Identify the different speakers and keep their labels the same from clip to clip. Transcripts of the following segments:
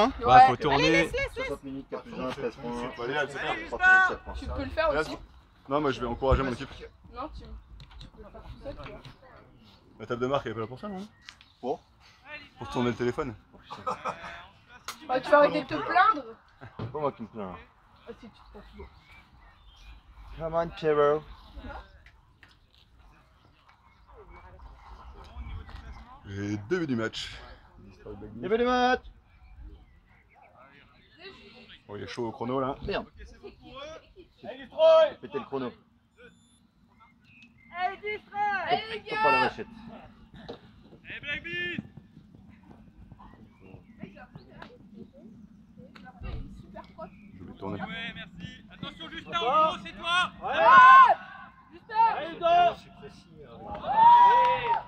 Speaker 1: Ouais, faut tourner.
Speaker 2: Allez, laisse.
Speaker 3: 60 minutes, 4 plus 1, 13 points.
Speaker 4: Allez, c'est ça.
Speaker 3: 30 minutes, 7 points.
Speaker 2: Tu peux le faire aussi.
Speaker 4: Non, moi je vais encourager mon équipe.
Speaker 2: Non, tu peux le faire tout seul, tu vois.
Speaker 4: La table de marque, elle est pas là pour ça, non?
Speaker 3: Pour
Speaker 4: tourner le téléphone.
Speaker 2: Bah, tu vas arrêter de te plaindre.
Speaker 3: C'est pas moi qui me plains.
Speaker 2: Ah, si, tu te prends toujours.
Speaker 3: Come on, Pierrot.
Speaker 4: Et début du match.
Speaker 3: Début du match.
Speaker 4: Bon, il est chaud au chrono là.
Speaker 3: Merde. Pétez le chrono.
Speaker 2: Allez, distrait. Allez, les
Speaker 3: Faut pas la
Speaker 2: gars.
Speaker 3: vachette.
Speaker 5: Allez, Black Beast.
Speaker 2: Super proche.
Speaker 4: Je vais tourner.
Speaker 5: Ouais, merci. Attention, Justin, au boulot, c'est toi.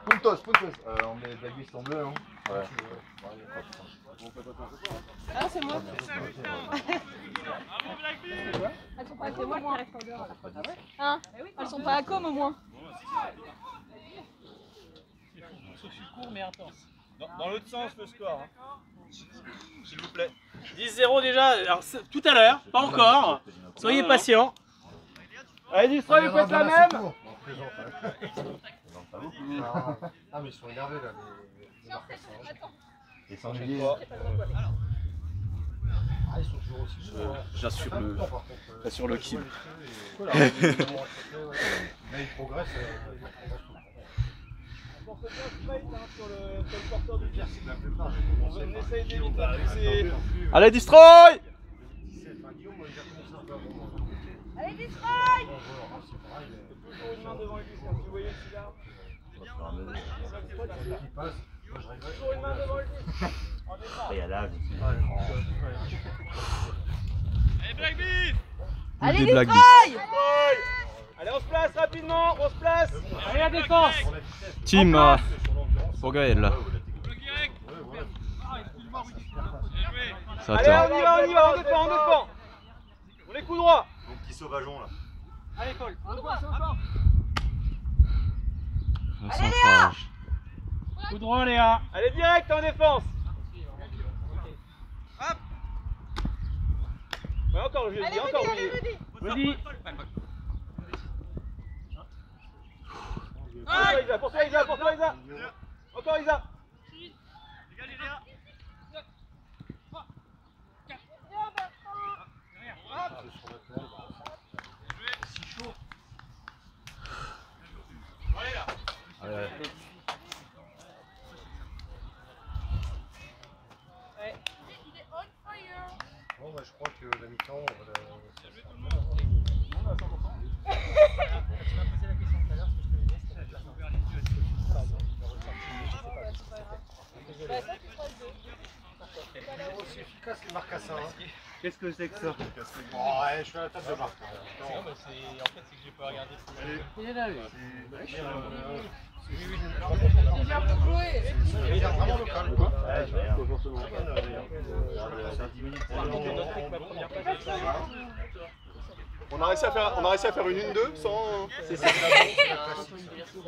Speaker 3: Puntos. On met Black Beast en bleu, hein. Ouais.
Speaker 2: Ah, c'est moi.
Speaker 5: Bravo, Black Beast.
Speaker 2: Elles sont pas à moi qui reste en dehors.
Speaker 6: Hein? Elles sont pas à com au moins.
Speaker 5: Court mais intense. Dans l'autre sens le score. S'il vous plaît. 10-0 déjà. Alors, tout à l'heure, pas encore. Soyez patients. Allez, Distrait, vous faites la même.
Speaker 3: Ah, mais ils sont énervés là, les marcassins. Ils sont ennuyés. Ah, ils sont toujours aussi bons.
Speaker 1: J'assure le kill.
Speaker 3: Mais ils progressent.
Speaker 5: On essaye d'éviter ces...
Speaker 1: Allez, Destroy!
Speaker 2: Allez, distrait.
Speaker 5: Toujours une main devant lui, quand vous voyez celui-là. Toujours une main devant lui. En défense.
Speaker 3: Il y a l'âge.
Speaker 5: Allez, Black Beast.
Speaker 2: Allez,
Speaker 1: Des blagues.
Speaker 2: distrait.
Speaker 5: Allez, on se place rapidement, on se place. Allez, la défense.
Speaker 1: Team pour Gaël là.
Speaker 5: Bloc direct. Bien joué.
Speaker 1: Ça
Speaker 5: Allez,
Speaker 1: attend.
Speaker 5: on y va, on défend. On est coup droit.
Speaker 3: Mon petit sauvageon là.
Speaker 5: Allez, Paul.
Speaker 1: Le centrage.
Speaker 5: Coup droit, Léa. Allez, direct en défense. Hop. Ouais, encore, je dis, encore, Rudy. Pour toi, Isa. Encore, Isa.
Speaker 3: Bon, bah, je crois que la mi-temps, on va c'est efficace les marcassins.
Speaker 5: Qu'est-ce que c'est que ça?
Speaker 3: Bon, ouais, je fais la table de marque.
Speaker 5: En fait, c'est que j'ai pas regardé.
Speaker 2: Il est là, lui.
Speaker 3: Il
Speaker 2: vient pour jouer.
Speaker 3: Il est vraiment local, quoi. Ouais, je regarde.
Speaker 4: On a réussi à faire une 1-2 sans.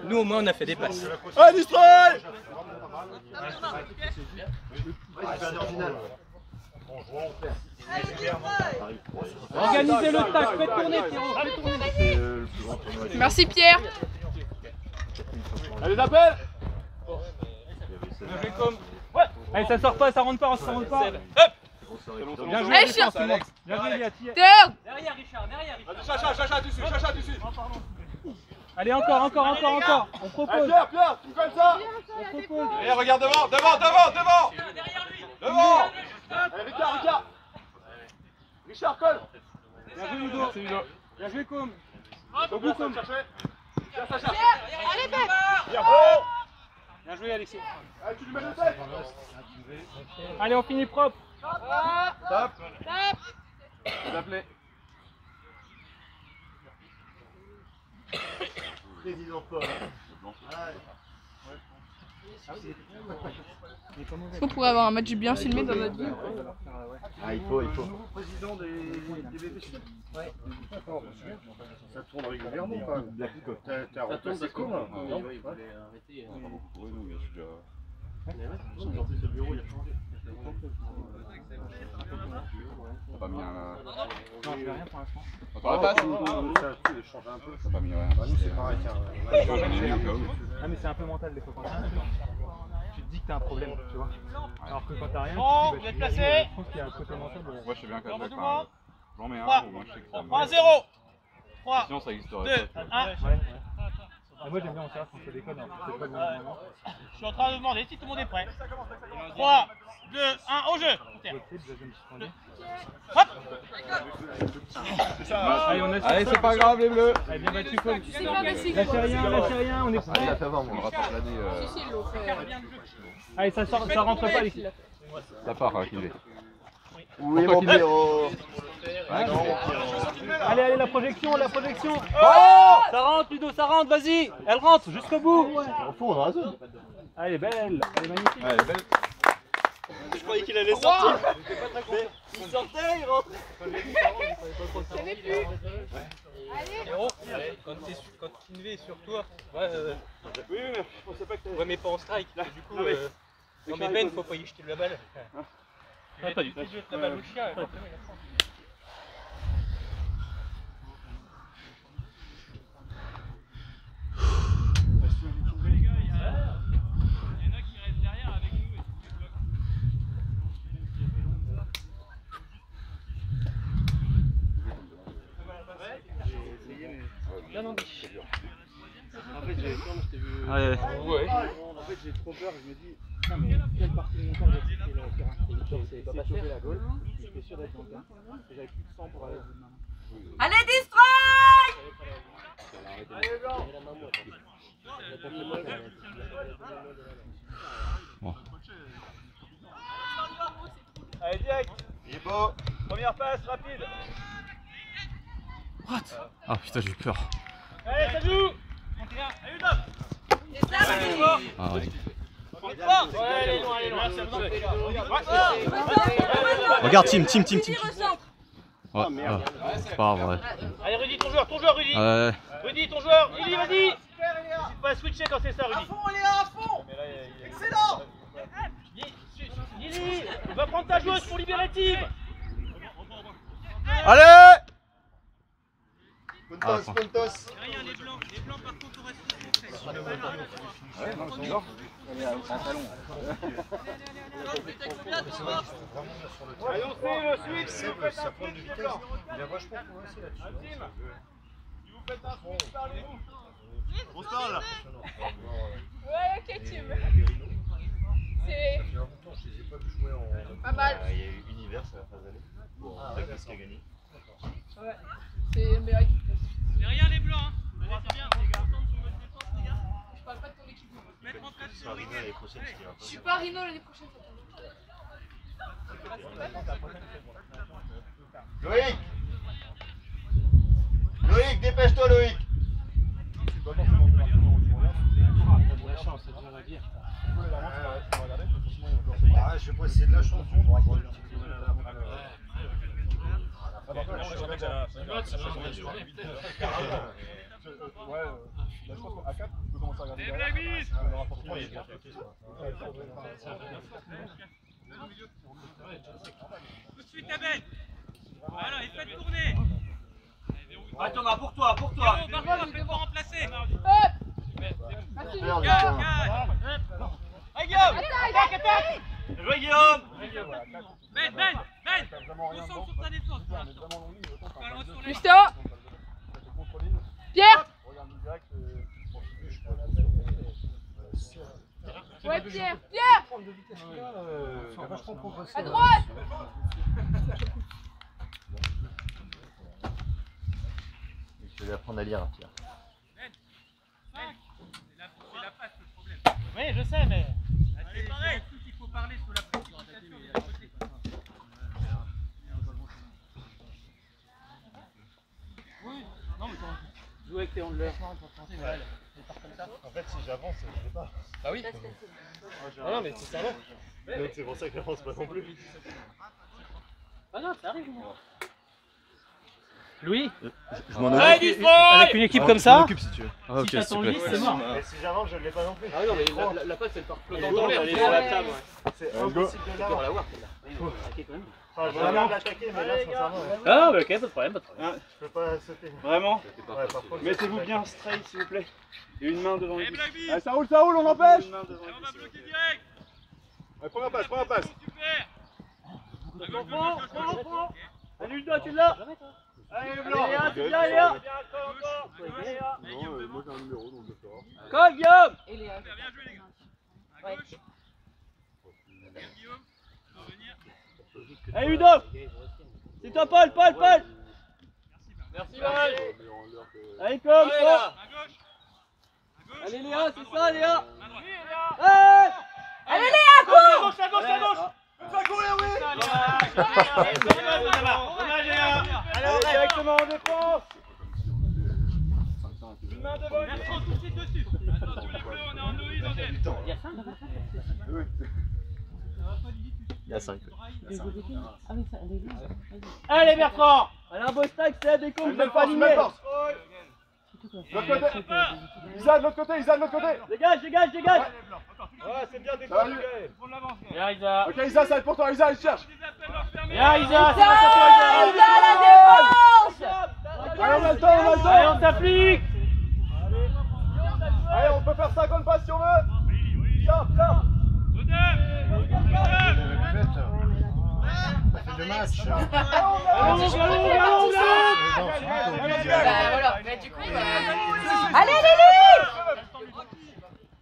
Speaker 5: Nous, au moins, on a fait des passes.
Speaker 4: Ah, Destroy!
Speaker 5: Organisez le tac, faites tourner, Pierrot.
Speaker 2: Merci, Pierre.
Speaker 4: Allez, appelle!
Speaker 5: Ouais. Allez, ça sort pas, ça rentre pas. Hop. Bien joué,
Speaker 2: Allez,
Speaker 5: défense,
Speaker 2: chien.
Speaker 5: Alex. Bien joué, Léa.
Speaker 2: Turn.
Speaker 5: Derrière, Richard.
Speaker 4: Chacha, dessus!
Speaker 5: Allez, encore. On propose.
Speaker 4: Allez, Pierre, tu me colles ça!
Speaker 5: On propose.
Speaker 4: Allez, regarde devant!
Speaker 5: Derrière lui.
Speaker 4: Devant! Allez, Richard! Richard, colle!
Speaker 5: Bien joué, Ludo. Bien joué, Com.
Speaker 4: Au bout, comme chercher! Sacha!
Speaker 2: Allez, Beth.
Speaker 5: Bien joué, Alexis.
Speaker 4: Allez, tu lui mets le tête!
Speaker 5: Allez, on finit propre.
Speaker 4: Top! L'appeler!
Speaker 3: Président Paul.
Speaker 2: Est-ce qu'on pourrait avoir un match bien filmé dans notre vie?
Speaker 3: Ah, il faut.
Speaker 4: Président des BBC. Ouais. Ça tourne régulièrement, quoi. T'es à retour, c'est cool. Non, il voulait arrêter. Oui, nous, il y a déjà.
Speaker 7: pas mis un.
Speaker 3: Non, je fais rien pour l'instant.
Speaker 7: T'aurais pas
Speaker 3: Ça change un peu.
Speaker 7: T'as pas mis rien.
Speaker 3: Nous, c'est pareil, tiens.
Speaker 4: Ah mais c'est un peu mental des fois quand t'as un truc. Tu te dis que t'as un problème, tu vois. Alors que quand t'as rien,
Speaker 5: Bon,
Speaker 4: tu
Speaker 5: vous êtes
Speaker 4: dis,
Speaker 5: placés.
Speaker 4: je pense qu'il y a un côté mental.
Speaker 7: Moi je sais bien qu'à
Speaker 5: Comment
Speaker 7: chaque
Speaker 5: tout le monde
Speaker 7: fois, j'en mets un,
Speaker 5: 3,
Speaker 7: au moins je sais que ça
Speaker 5: on
Speaker 7: me.
Speaker 5: prend un 0. 3,
Speaker 7: Sinon ça
Speaker 5: 2,
Speaker 7: existerait pas.
Speaker 5: 1.
Speaker 4: Ouais. Ah, moi j'aime bien en faire quand je déconne, alors c'est pas le moment.
Speaker 5: Je suis en train de demander si tout le monde est prêt. 3, 2, 1, au jeu. Hop.
Speaker 4: Allez, on a
Speaker 7: Allez, c'est pas grave les bleus.
Speaker 4: Allez, bien battu, Paul.
Speaker 2: C'est pas facile.
Speaker 4: Lâchez rien, on est
Speaker 7: Allez,
Speaker 4: prêt.
Speaker 7: ça va, on le rattrape l'année.
Speaker 2: Si, si, ils l'ont fait.
Speaker 4: Allez, ça rentre pas ici.
Speaker 7: Ça part, hein, qu'il est.
Speaker 3: Oui, mon Pierrot.
Speaker 4: Allez, la projection. Ça rentre, Ludo, ça rentre, vas-y. Elle rentre jusqu'au bout.
Speaker 3: Au fond, on a la zone.
Speaker 4: Elle est belle, elle est magnifique.
Speaker 7: Allez, belle.
Speaker 5: Je croyais qu'il allait sortir.
Speaker 2: Il sortait, il rentrait.
Speaker 5: Héros, quand Kinvé est sur toi, oui, mais je pensais pas que t'avais. Ouais, mais pas en strike, là, du coup. Non, mais Ben, faut pas y jeter la balle. Pas du tout. La balle au chien.
Speaker 1: Allez.
Speaker 4: En fait, j'ai trop peur, je me dis, putain, mais quelle partie de mon corps j'ai quitté le terrain. C'est choper la goal, j'étais sûr d'être dans le terrain, et j'avais plus de sang pour aller au bout de ma main.
Speaker 6: Allez, destroy!
Speaker 1: Bon.
Speaker 5: Allez, direct.
Speaker 3: Il est beau.
Speaker 5: Première passe, rapide.
Speaker 1: What? Ah putain, j'ai eu peur.
Speaker 5: Allez, ça joue. Allez, Udop.
Speaker 1: Ah, vas-y.
Speaker 5: Allez, loin, c'est bon.
Speaker 1: Regarde, team. Ouais, c'est pas grave, ouais.
Speaker 5: Allez, Rudy, ton joueur, Rudy.
Speaker 1: Ouais.
Speaker 5: Rudy, ton joueur. Lily, vas-y. N'hésite pas à switcher quand c'est ça, Rudy.
Speaker 6: À fond! Excellent!
Speaker 5: Lily, va prendre ta joueuse pour libérer Team.
Speaker 1: Allez!
Speaker 3: Pontos.
Speaker 5: Les blancs par contre, on reste Annoncez le switch si vous faites un switch de blanc.
Speaker 3: Il a vachement progressé là-dessus.
Speaker 5: Team, si vous faites un switch, parlez-vous.
Speaker 3: On se parle là.
Speaker 2: Ouais, ok, team. C'est
Speaker 3: Il y a longtemps, je les ai pas vu jouer en.
Speaker 2: pas mal.
Speaker 3: Il y a eu Univers à la fin d'année. Qui a gagné.
Speaker 2: Ouais. C'est le meilleur équipe.
Speaker 5: Derrière les blancs, hein. C'est bien, les gars.
Speaker 2: Je parle pas de ton équipe.
Speaker 5: Mettre en place sur
Speaker 3: Rino l'année prochaine, ce qui va
Speaker 2: Je suis pas Rino l'année prochaine.
Speaker 3: Loïc! Loïc, dépêche-toi, Loïc! Ah, je sais pas si c'est de la chance.
Speaker 5: Tout de suite, Abel. Voilà, et faites tourner.
Speaker 6: Ah, Thomas, pour toi.
Speaker 5: Par contre, faites pas remplacer.
Speaker 3: Merde,
Speaker 5: Gars. Allez, Guillaume. Attaque.
Speaker 6: Jouez, Guillaume!
Speaker 5: Ben, concentre sur ta défense pour l'instant. Pas loin sur les...
Speaker 2: Christian! Pierre! Ouais, Pierre! À droite!
Speaker 3: Je vais apprendre à lire, Pierre.
Speaker 5: C'est la passe le problème. Oui, je sais, mais... C'est pareil. Il faut parler sous la précipitation de l'autre côté. Oui, non mais quand jouer avec tes handlers, pour penser, voilà, des parts comme ça.
Speaker 3: En fait, si j'avance, je sais pas.
Speaker 5: Ah oui. Ah non, mais c'est ça va.
Speaker 3: Donc c'est pour ça que j'avance pas non plus.
Speaker 5: Ah non, ça arrive, moi. Louis,
Speaker 1: Je m'en
Speaker 5: avec une équipe comme ça,
Speaker 1: si tu veux. Ah,
Speaker 5: si t'as ton lit, c'est mort.
Speaker 3: Mais si j'avance, je ne l'ai pas non plus.
Speaker 4: Ah non, mais la passe elle part flottant
Speaker 3: dans l'air.
Speaker 4: elle est sur la table.
Speaker 3: C'est impossible de
Speaker 4: On va la voir.
Speaker 3: Enfin, je vais bien l'attaquer, mais là, sincèrement,
Speaker 5: Ah, bah, ok, pas de problème, pas de problème.
Speaker 3: je peux pas sauter.
Speaker 1: Vraiment
Speaker 3: Ouais, par contre,
Speaker 1: mettez-vous bien straight s'il vous plaît. Et une main devant les cuisses.
Speaker 7: Ah, ça roule, on empêche.
Speaker 1: Une main devant les cuisses.
Speaker 7: Ouais, prends la passe, prends la passe.
Speaker 5: Allez, Ludo, tu l'as. Allez, le blanc. C'est bien, Léa.
Speaker 7: Non, moi j'ai un numéro donc d'accord.
Speaker 5: Colle, Guillaume. Allez, Ludo. C'est toi, Paul.
Speaker 4: Merci Val.
Speaker 5: Allez, comme ça. Allez, Léa, c'est ça, Léa.
Speaker 2: Allez Léa, cours.
Speaker 5: À gauche. Allez, directement en défense. Une main devant. Merci, tout de suite dessus.
Speaker 1: Il y a 5.
Speaker 5: Allez, Bertrand. Allez, un beau stack, c'est la décompe, vous pas aligné.
Speaker 7: De l'autre côté. Isa, de l'autre côté.
Speaker 5: Dégage.
Speaker 3: Ouais, c'est bien
Speaker 7: Ça va,
Speaker 3: décollé.
Speaker 5: Bien, Isa.
Speaker 7: Ok, Isa, ça va être pour toi. Isa, allez, cherche.
Speaker 5: Bien, Isa.
Speaker 2: Isa, la défense.
Speaker 7: Allez, on a le temps.
Speaker 5: Allez, on s'applique.
Speaker 7: Allez, on peut faire 50 passes si on veut. Viens.
Speaker 3: Ça fait 2 matchs.
Speaker 5: Allons.
Speaker 2: Voilà, mais du coup, allez Lily.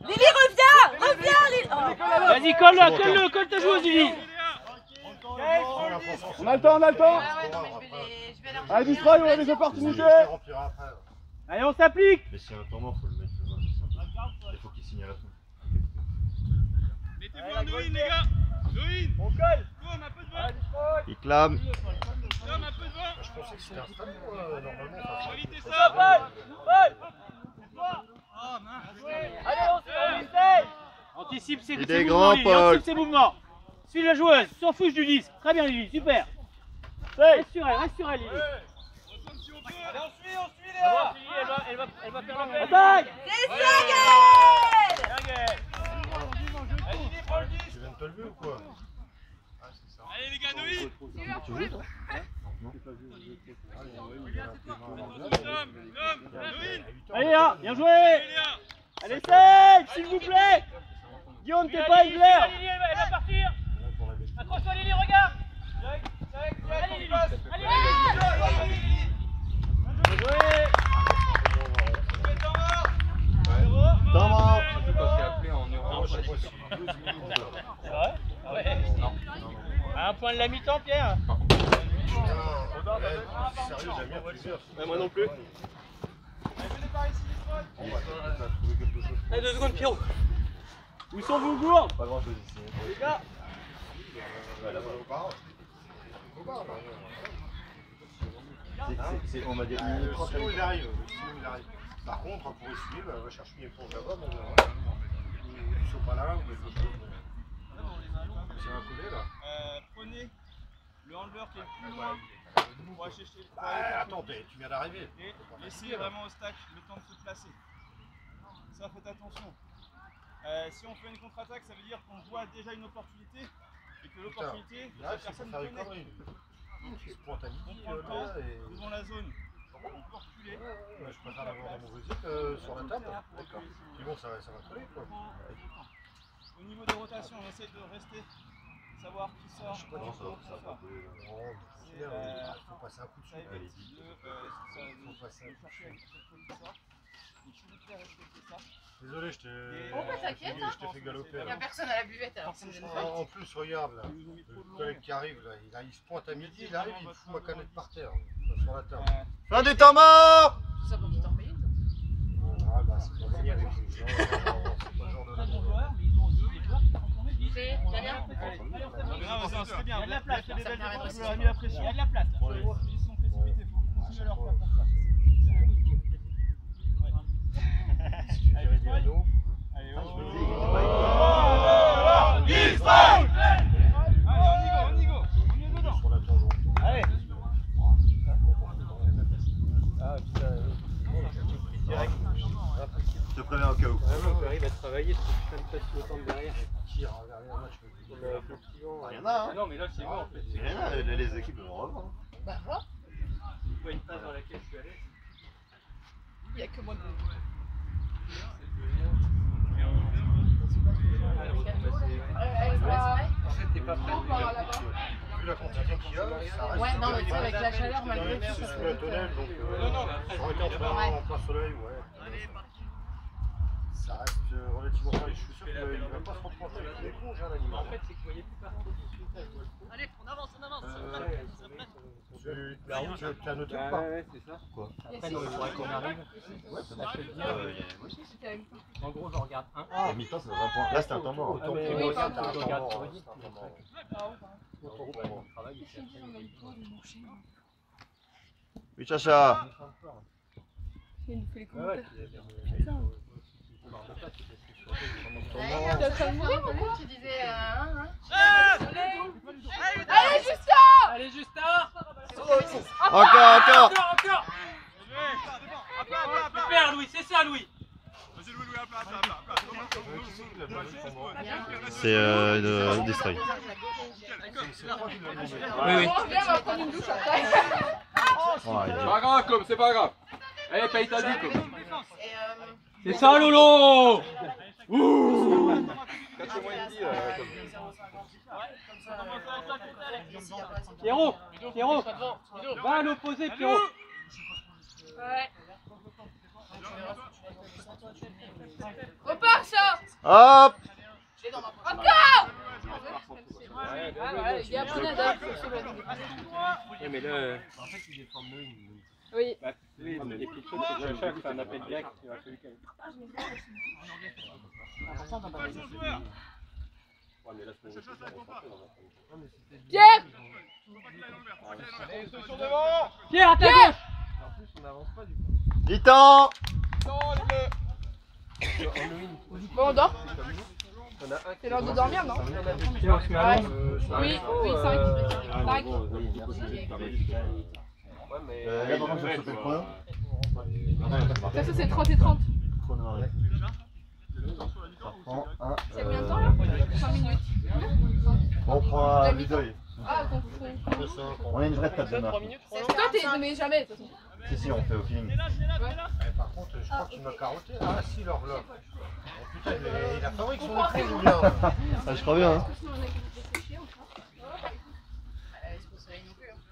Speaker 2: Lily, reviens Lily.
Speaker 5: Vas-y, colle ta joueuse, Lily.
Speaker 7: On a le temps. Allez, Destroy, on a des opportunités.
Speaker 5: Allez, on s'applique.
Speaker 3: Mais s'il y a un temps mort, faut le mettre. Il faut qu'il signe à la fin.
Speaker 6: Mettez-vous en Noïne, les gars. Noïne.
Speaker 5: On colle.
Speaker 6: Tourne un peu de vent.
Speaker 1: Il clame.
Speaker 6: Tourne un peu de vent.
Speaker 3: Je pensais que c'était un stade normalement.
Speaker 6: Pour éviter ça.
Speaker 5: Paul.
Speaker 6: Oh mince.
Speaker 5: Allez, on essaye. Anticipe ses
Speaker 1: Il est
Speaker 5: mouvements,
Speaker 1: grand,
Speaker 5: Lily,
Speaker 1: Paul.
Speaker 5: anticipe ses mouvements. Suis la joueuse, s'en fiche du disque. Très bien, Lily, super. Reste sur elle, Lily.
Speaker 6: Allez, on suit,
Speaker 5: Ah bon, Lily, elle va faire la peine. Attaque.
Speaker 2: C'est ça, Gaël.
Speaker 3: Tu viens de te lever ou quoi?
Speaker 6: Allez les gars, Noïne. Noïne.
Speaker 5: Allez, Léa, bien joué. Allez, s'il vous plaît. Guillaume, t'es pas une l'air. Elle va partir. Accroche-toi, Lily, regarde. Allez, Lily. Allez, bien joué.
Speaker 1: Temps mort.
Speaker 7: Surtout quand t'es appelé en urgence.
Speaker 5: C'est vrai? Ouais. Non. Un point de la mi-temps, Pierre.
Speaker 3: Sérieux, j'aime bien plusieurs.
Speaker 1: Moi non plus.
Speaker 5: Allez, 2 secondes, Pierrot. Où sont vos gourdes?
Speaker 3: Pas grand chose ici.
Speaker 5: Les gars.
Speaker 3: On m'a dit. Sinon il arrive. Par contre, pour essuyer, on va chercher une éponge là-bas, mais ils sont pas là ou quelque chose. C'est un coulé là.
Speaker 6: Prenez le handler qui est le plus loin pour aller chercher le
Speaker 3: Attends, tu viens d'arriver.
Speaker 6: et laissez vraiment au stack le temps de se placer. Ça, faites attention. Si on fait une contre-attaque, ça veut dire qu'on voit déjà une opportunité et que l'opportunité,
Speaker 3: Là,
Speaker 6: cette
Speaker 3: c'est pour
Speaker 6: personne
Speaker 3: faire une
Speaker 6: connaît.
Speaker 3: connerie. Donc il se pointe à
Speaker 6: On
Speaker 3: midi
Speaker 6: prend le temps
Speaker 3: là et.
Speaker 6: devant la zone. On peut reculer.
Speaker 3: Je préfère l'avoir dans mon visite sur la table. D'accord. Puis bon, ça va coller quoi.
Speaker 6: Au niveau des rotations, on essaie de rester, savoir qui sort.
Speaker 3: Je sais pas si ça va. Il faut passer un coup dessus. Faut passer un coup dessus. Désolé, je t'ai fait galoper.
Speaker 2: Il n'y a personne à la buvette alors c'est une
Speaker 3: En plus, regarde là, le collègue qui arrive là, il se pointe à midi, il arrive, il me fout ma canette par terre, sur la table.
Speaker 1: Fin du temps mort.
Speaker 2: Tout ça pour tout en payer.
Speaker 3: Ah bah c'est pour venir avec les gens, c'est pas le genre de la
Speaker 2: C'est Daniel.
Speaker 6: Non, mais c'est bien.
Speaker 5: Il y a de la place,
Speaker 6: il y a
Speaker 5: il y a de la place.
Speaker 6: Il y a de la pression.
Speaker 5: Il y a de la place.
Speaker 6: Ils sont précipités, il faut continuer leur faire ça.
Speaker 3: Si tu virais du Rhino,
Speaker 6: Allez,
Speaker 5: Oh.
Speaker 6: on y va. On y est dedans.
Speaker 3: sur la tangente.
Speaker 5: Allez.
Speaker 4: Baillet, c'est putain de passe le temps de derrière.
Speaker 3: Qui a regardé un match
Speaker 8: Il y en a, hein.
Speaker 4: Non, mais là, c'est bon en fait.
Speaker 8: Il y en a, les équipes vont revoir.
Speaker 7: Bah, voilà.
Speaker 4: C'est pas une phase dans laquelle je suis allé.
Speaker 7: Il n'y a que moi de
Speaker 4: En fait, t'es pas prêt.
Speaker 3: Vu la quantité qu'il y a, ça reste.
Speaker 7: Ouais, non, mais tu sais, avec la chaleur, malgré tout,
Speaker 3: c'est
Speaker 7: ça
Speaker 3: sous
Speaker 7: peut
Speaker 3: la
Speaker 7: être.
Speaker 3: tonnelle, donc. Ça aurait été en plein soleil, ouais. Ça reste relativement frais. Je suis sûr qu'il ne va pas se reprendre avec les cons, j'ai un animal.
Speaker 4: En fait, c'est que vous voyez plus partout du sud.
Speaker 2: Allez, on avance, on avance.
Speaker 3: Tu as noté ou pas?
Speaker 4: Ouais, c'est ça.
Speaker 8: Quoi?
Speaker 4: Après, non, il faudrait qu'on arrive. Ouais, ça peut te dire. En gros, je regarde un.
Speaker 8: La mi-temps, c'est dans un point. Là, c'était un temps mort.
Speaker 3: Autant
Speaker 4: mais
Speaker 3: pour
Speaker 4: oui,
Speaker 3: moi,
Speaker 4: pardon.
Speaker 3: c'était un temps
Speaker 4: Regarde,
Speaker 3: mort,
Speaker 4: tu
Speaker 3: hein,
Speaker 4: redis.
Speaker 3: c'était un temps mort.
Speaker 8: Oui, Chacha.
Speaker 7: Il nous fait les
Speaker 4: Ouais,
Speaker 7: commentaires.
Speaker 3: Temps
Speaker 7: T'es en train de mourir ou quoi?
Speaker 2: Tu disais
Speaker 7: Allez, Justin!
Speaker 5: Allez, Justin.
Speaker 8: Encore, encore.
Speaker 5: Encore. Super, Louis, c'est ça, Louis.
Speaker 8: C'est distrait.
Speaker 4: Oui, oui.
Speaker 7: On revient, on va prendre une douche après.
Speaker 9: Pas grave, comme c'est pas grave. Allez, paye ta vie, comme.
Speaker 5: C'est ça, Lolo. Ouh. Pierrot, Pierrot, va à l'opposé, Pierrot.
Speaker 7: Ouais. Repars, ça!
Speaker 8: Hop.
Speaker 7: Encore! Ouais, il y a bon adapte.
Speaker 4: Oui, mais là.
Speaker 7: Oui.
Speaker 4: Oui, mais les petites choses, c'est que Chacha fait un appel direct. Il va falloir qu'elle.
Speaker 7: Pierre!
Speaker 5: Pierre, à ta gauche.
Speaker 4: En plus, on n'avance pas du coup.
Speaker 8: Mi-temps.
Speaker 7: Bon, on dort.
Speaker 4: On a un.
Speaker 7: C'est l'heure de dormir, non?
Speaker 4: Tiens, on se met à l'ombre.
Speaker 7: Oui, oui, 5. 5.
Speaker 4: Ouais, mais.
Speaker 8: Là, par contre, je vais sauter le chrono.
Speaker 7: Ça, c'est 30 et 30.
Speaker 8: Chrono arrêt. Ça prend un.
Speaker 7: C'est combien de temps là? 5 minutes.
Speaker 8: Bon, on prend un vidéo.
Speaker 7: Ah, donc
Speaker 8: On a une vraie table de marque.
Speaker 7: toi, t'es. Mais jamais, de toute façon.
Speaker 8: Si, on fait au feeling.
Speaker 3: Par contre, je crois qu'il m'a carotté. Ah, si, leur vlog. Oh, putain, il a fabriqué son écran, Julien.
Speaker 8: Ah, je crois bien, hein.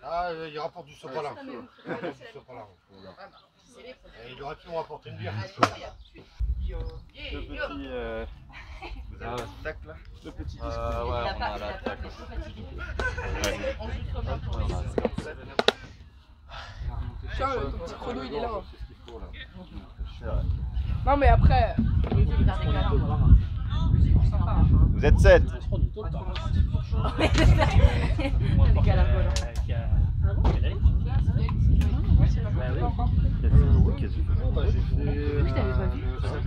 Speaker 3: Ah, il rapporte du sopalin. Il rapporte du sopalin. Et il aurait pu me rapporter une bière.
Speaker 9: Le petit. Vous avez un tac là? Le petit disque.
Speaker 2: Il
Speaker 9: Ouais,
Speaker 2: a
Speaker 9: on
Speaker 2: pas,
Speaker 9: a
Speaker 2: il a
Speaker 9: la
Speaker 2: pas,
Speaker 9: tac.
Speaker 2: il est trop fatigué.
Speaker 9: Ouais.
Speaker 2: On joue trop bien pour lui.
Speaker 7: Tiens, ton petit chrono, il est là.
Speaker 8: C'est ce qu'il faut, là.
Speaker 7: Non, mais après.
Speaker 8: Vous êtes 7.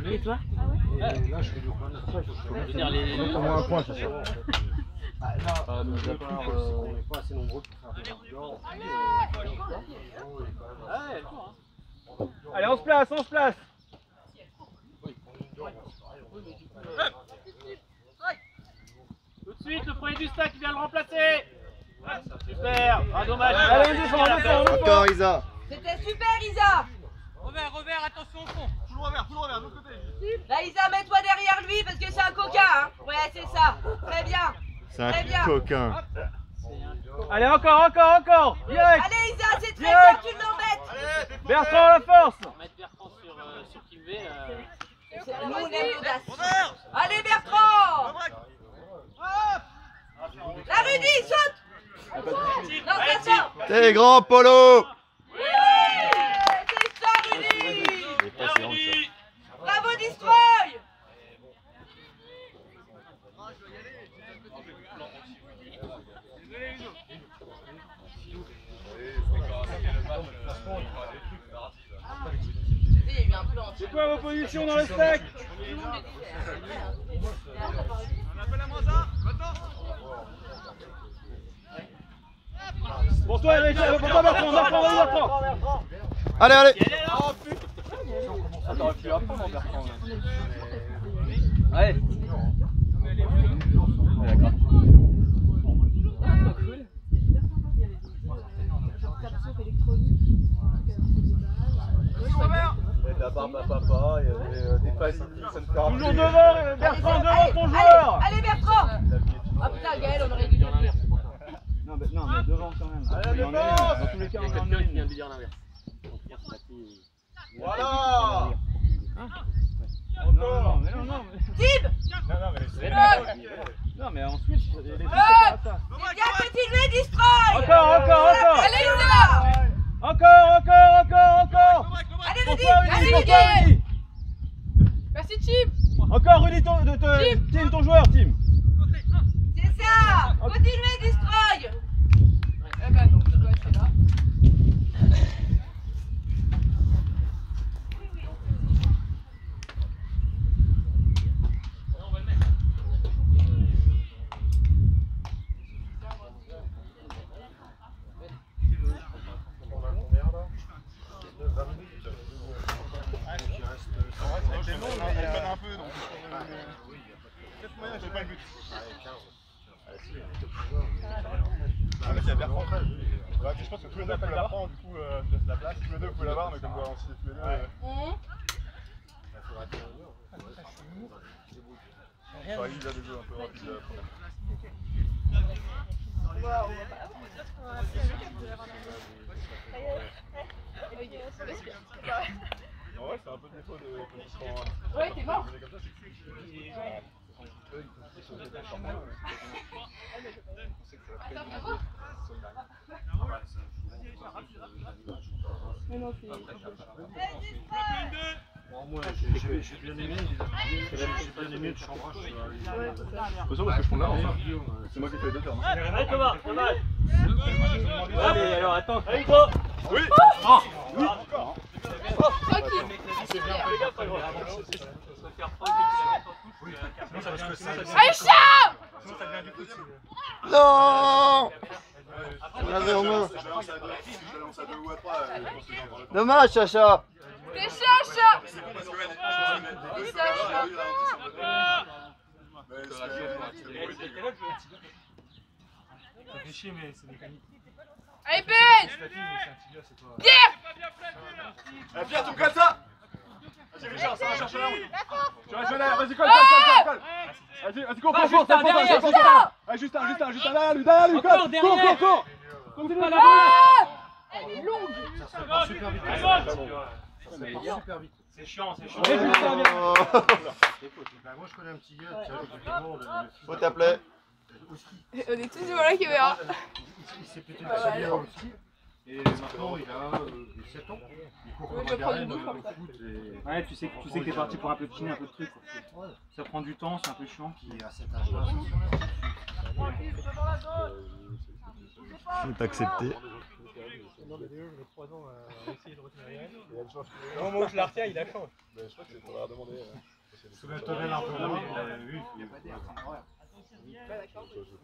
Speaker 3: Et toi? Là, je fais du
Speaker 8: Au moins un point, c'est ça.
Speaker 3: on n'est pas assez nombreux pour faire des blancs.
Speaker 5: Allez, on se place, on se place. Tout de suite, le premier du stack qui vient le remplacer. Super, ah dommage. Allez, on descend, on descend.
Speaker 8: Encore, Isa.
Speaker 7: C'était super, Isa!
Speaker 5: Revers, attention au fond.
Speaker 6: Tout le revers, de l'autre côté.
Speaker 7: Là, Isa, mets-toi derrière lui parce que c'est un coquin, hein? Ouais, c'est ça. Très bien.
Speaker 8: C'est un
Speaker 7: Très bien.
Speaker 8: coquin.
Speaker 5: Allez, encore. Direct.
Speaker 7: Allez, Isa, c'est très bien que tu l'embêtes.
Speaker 5: Bertrand, la force. Mettre Bertrand sur Kimvé.
Speaker 7: Nous, on aime l'audace. Allez, Bertrand! La Rudy, saute! Non, c'est ça!
Speaker 8: T'es grand, Polo.
Speaker 7: Oui! C'est ça, Rudy!
Speaker 8: Il est patient, ça.
Speaker 7: Bravo, Destroy!
Speaker 5: C'est quoi vos positions dans le stack?
Speaker 6: On appelle à moins 1, maintenant.
Speaker 5: Pour toi, Eric, pour toi, Bertrand.
Speaker 8: Allez, allez.
Speaker 5: Attends, tu vas prendre Bertrand. Ouais.
Speaker 8: Il y a de la barbe à papa, il y avait des passes, ça me fait
Speaker 5: Toujours devant, Bertrand, devant ton joueur.
Speaker 7: Allez Bertrand. Ah putain Gaël, on aurait dû dire.
Speaker 4: Non, mais devant quand même.
Speaker 8: Allez, la défense.
Speaker 4: Dans tous les cas, on
Speaker 5: Quelqu'un qui vient de lui dire l'inverse.
Speaker 8: Voilà.
Speaker 4: Non.
Speaker 7: Tib.
Speaker 4: Non, mais ensuite, les filles,
Speaker 7: Ah.
Speaker 4: c'est pas ça.
Speaker 7: C'est bien continué, destroy.
Speaker 5: Encore.
Speaker 7: Allez Lisa.
Speaker 5: Encore.
Speaker 7: Allez
Speaker 5: Pour
Speaker 7: Rudy.
Speaker 5: toi, Rudy,
Speaker 7: Allez
Speaker 5: pour toi,
Speaker 7: Rudy.
Speaker 5: Rudy.
Speaker 7: Merci Tim.
Speaker 5: Encore Rudy, Tim, ton joueur, Tim.
Speaker 7: C'est ça. Continuez, destroy. Eh ben non, je dois être là.
Speaker 3: On a combien là 20 minutes. Il reste 100.
Speaker 6: C'est long, on peine un peu, donc peut-être moyen, j'ai pas le but. Ah, mais c'est Bertrand. Ouais, je pense que tous les deux peuvent l'avoir, du coup, je laisse la place. Tous les deux peuvent l'avoir, mais comme on s'y est tous les deux. Enfin, il a des jeux un peu rapides à la première. Ouais, c'est un peu le défaut de.
Speaker 7: Ouais, t'es mort.
Speaker 3: Moi, j'ai bien aimé le chambrage.
Speaker 6: C'est sûr parce que je prends là, enfin. C'est moi qui fais les deux termes.
Speaker 5: Allez Thomas, pas mal. Allez, alors attends. Allez,
Speaker 6: Oui.
Speaker 5: Oui.
Speaker 7: Aïcha.
Speaker 8: Non. On l'avait en main. Dommage, Chacha.
Speaker 7: C'est Chacha.
Speaker 3: Ça fait chier, mais c'est mécanique.
Speaker 7: Allez Ben. Pierre.
Speaker 6: Pierre, tu me colles ça. Vas-y Richard, ça va chercher là. Tu restes là, vas-y colle. Vas-y, cours, Allez, Justin, derrière lui, cours.
Speaker 5: Continue pas la
Speaker 7: Elle est longue.
Speaker 3: Ça part super vite. Ça part super vite.
Speaker 5: C'est chiant.
Speaker 8: Oh.
Speaker 3: Bah, moi, je connais un petit gars qui a
Speaker 8: Faut t'appeler.
Speaker 7: On est tous devant la caméra.
Speaker 3: Il s'est pété le ciel au ski. Et maintenant, il a 7 ans. Il court comme un gamin au foot.
Speaker 4: Ouais, tu sais que t'es parti pour un peu de kiné, un peu de trucs. Ça prend du temps, c'est un peu chiant.
Speaker 3: Et à cet âge-là,
Speaker 8: C'est accepté.
Speaker 5: Au moment où je la retiens, il a chaud.
Speaker 6: Je crois que c'est pour leur demander.
Speaker 3: sous le tunnel un peu long, oui, il n'y a pas d'air.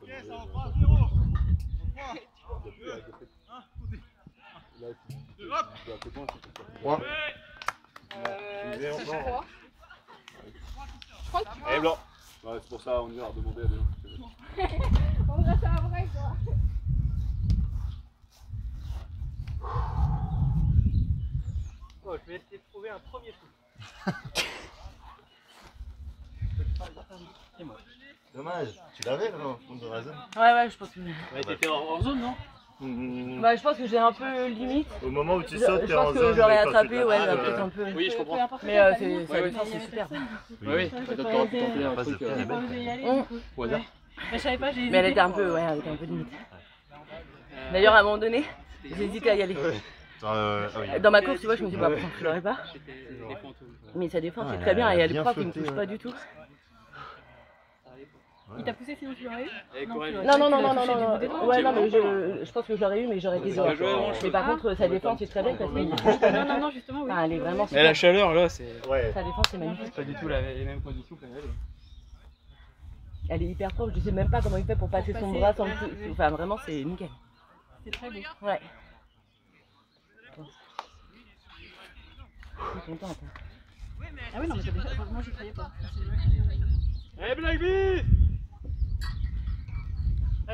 Speaker 6: Yes, on prend 0.
Speaker 9: Eh blanc. Ouais, c'est pour ça on ira demander à des gens.
Speaker 7: On dirait ça vrai quoi.
Speaker 5: Oh, je vais essayer de trouver un premier coup.
Speaker 8: Dommage. Tu l'avais là, au fond de la zone.
Speaker 2: Ouais, je pense que.
Speaker 5: Ouais, t'étais hors zone, non?
Speaker 2: Bah, je pense que j'ai un peu limite.
Speaker 8: Au moment où tu
Speaker 2: Je
Speaker 8: sautes, t'es en
Speaker 2: pense que
Speaker 8: zone.
Speaker 2: j'aurais
Speaker 8: mais quand tu
Speaker 2: attrapé, ouais,
Speaker 8: t'attrapes,
Speaker 2: peut-être un peu.
Speaker 5: Oui, je comprends.
Speaker 2: Mais sa défense, c'est super.
Speaker 5: Oui, peut-être t'aurais pu tenter un truc
Speaker 2: Je savais pas, mais elle était un peu, limite. D'ailleurs, à un moment donné, j'ai hésité à y aller. Dans ma course, tu vois, je me dis, bah, je l'aurais pas. Mais sa défense, c'est très bien, et elle croit qu'il ne me touche pas du tout.
Speaker 10: Il t'a poussé sinon tu l'aurais eu?
Speaker 2: Non. Ouais, non, mais je pense que je l'aurais eu, mais j'aurais été dehors. Mais par contre, sa défense est très belle parce que.
Speaker 10: Non, justement, oui.
Speaker 2: Ah, elle est vraiment
Speaker 5: Mais
Speaker 2: super.
Speaker 5: la chaleur là, c'est.
Speaker 8: Ouais.
Speaker 2: Sa défense est magnifique.
Speaker 5: Pas du tout les mêmes conditions qu'elle avait.
Speaker 2: Elle est hyper propre, je sais même pas comment il fait pour passer son bras sans le tout. Enfin, vraiment, c'est nickel.
Speaker 10: C'est très beau.
Speaker 2: Ouais. Je suis contente.
Speaker 10: Ah oui, non, mais t'as déjà. Moi, j'y croyais pas.
Speaker 5: Allez, Blackbeat!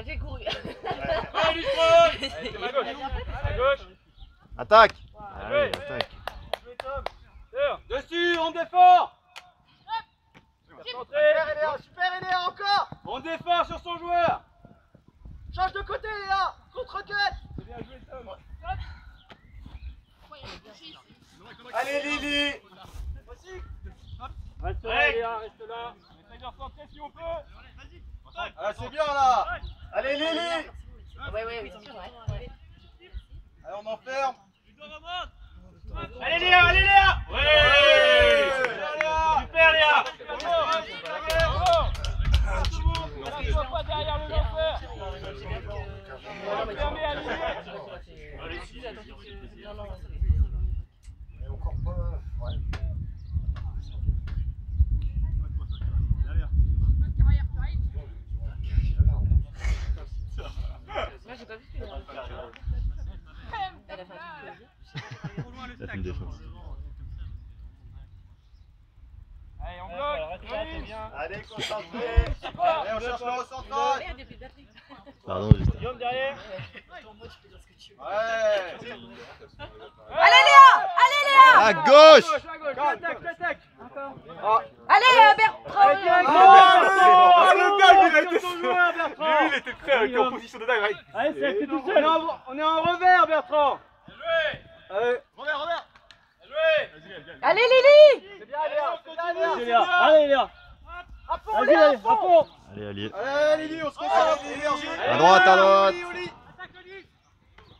Speaker 2: J'ai couru.
Speaker 5: Allez, Lustrol! Allez, à gauche. À gauche.
Speaker 3: Attaque.
Speaker 5: Allez,
Speaker 3: attaque.
Speaker 5: Dessus, on défend!
Speaker 8: Super Eléa, encore.
Speaker 5: On défend sur son joueur!
Speaker 8: Change de côté Eléa. Contre-cut.
Speaker 5: C'est bien joué, Tom.
Speaker 8: Allez Lily.
Speaker 5: Reste là, Léa, reste là. Essaye de recentrer si on peut.
Speaker 8: Ah, c'est bien là. Allez Lily.
Speaker 2: Ouais, c'est sûr, ouais.
Speaker 8: Allez, on enferme.
Speaker 5: Allez Léa, allez Léa! Ouais! Super Léa! Ne sois pas derrière le lanceur! Fermez à lui!
Speaker 3: Mais encore pas. Ouais.
Speaker 2: Moi j'ai pas vu ce elle a fait un truc.
Speaker 1: Ça fait une défense.
Speaker 5: Allez, on bloque!
Speaker 8: Allez, concentré. Allez, on cherche le recentrage.
Speaker 1: Pardon, Justin.
Speaker 5: Guillaume derrière!
Speaker 8: Ouais.
Speaker 7: Allez Léa.
Speaker 1: À gauche!
Speaker 5: Attaque!
Speaker 7: Allez Bertrand.
Speaker 8: Le gars, il a été
Speaker 5: Bertrand!
Speaker 8: il était prêt en position de dingue.
Speaker 5: Allez, c'est tout seul! On est en revers, Bertrand! Allez!
Speaker 8: Robert.
Speaker 7: Allez Lily.
Speaker 8: C'est bien Léa.
Speaker 5: Allez, Léa!
Speaker 8: À fond
Speaker 5: Vas-y,
Speaker 8: Léa,
Speaker 5: allez,
Speaker 8: à fond.
Speaker 1: Allez, allié.
Speaker 8: Allez Lily, on se concentre.
Speaker 1: À droite, à droite.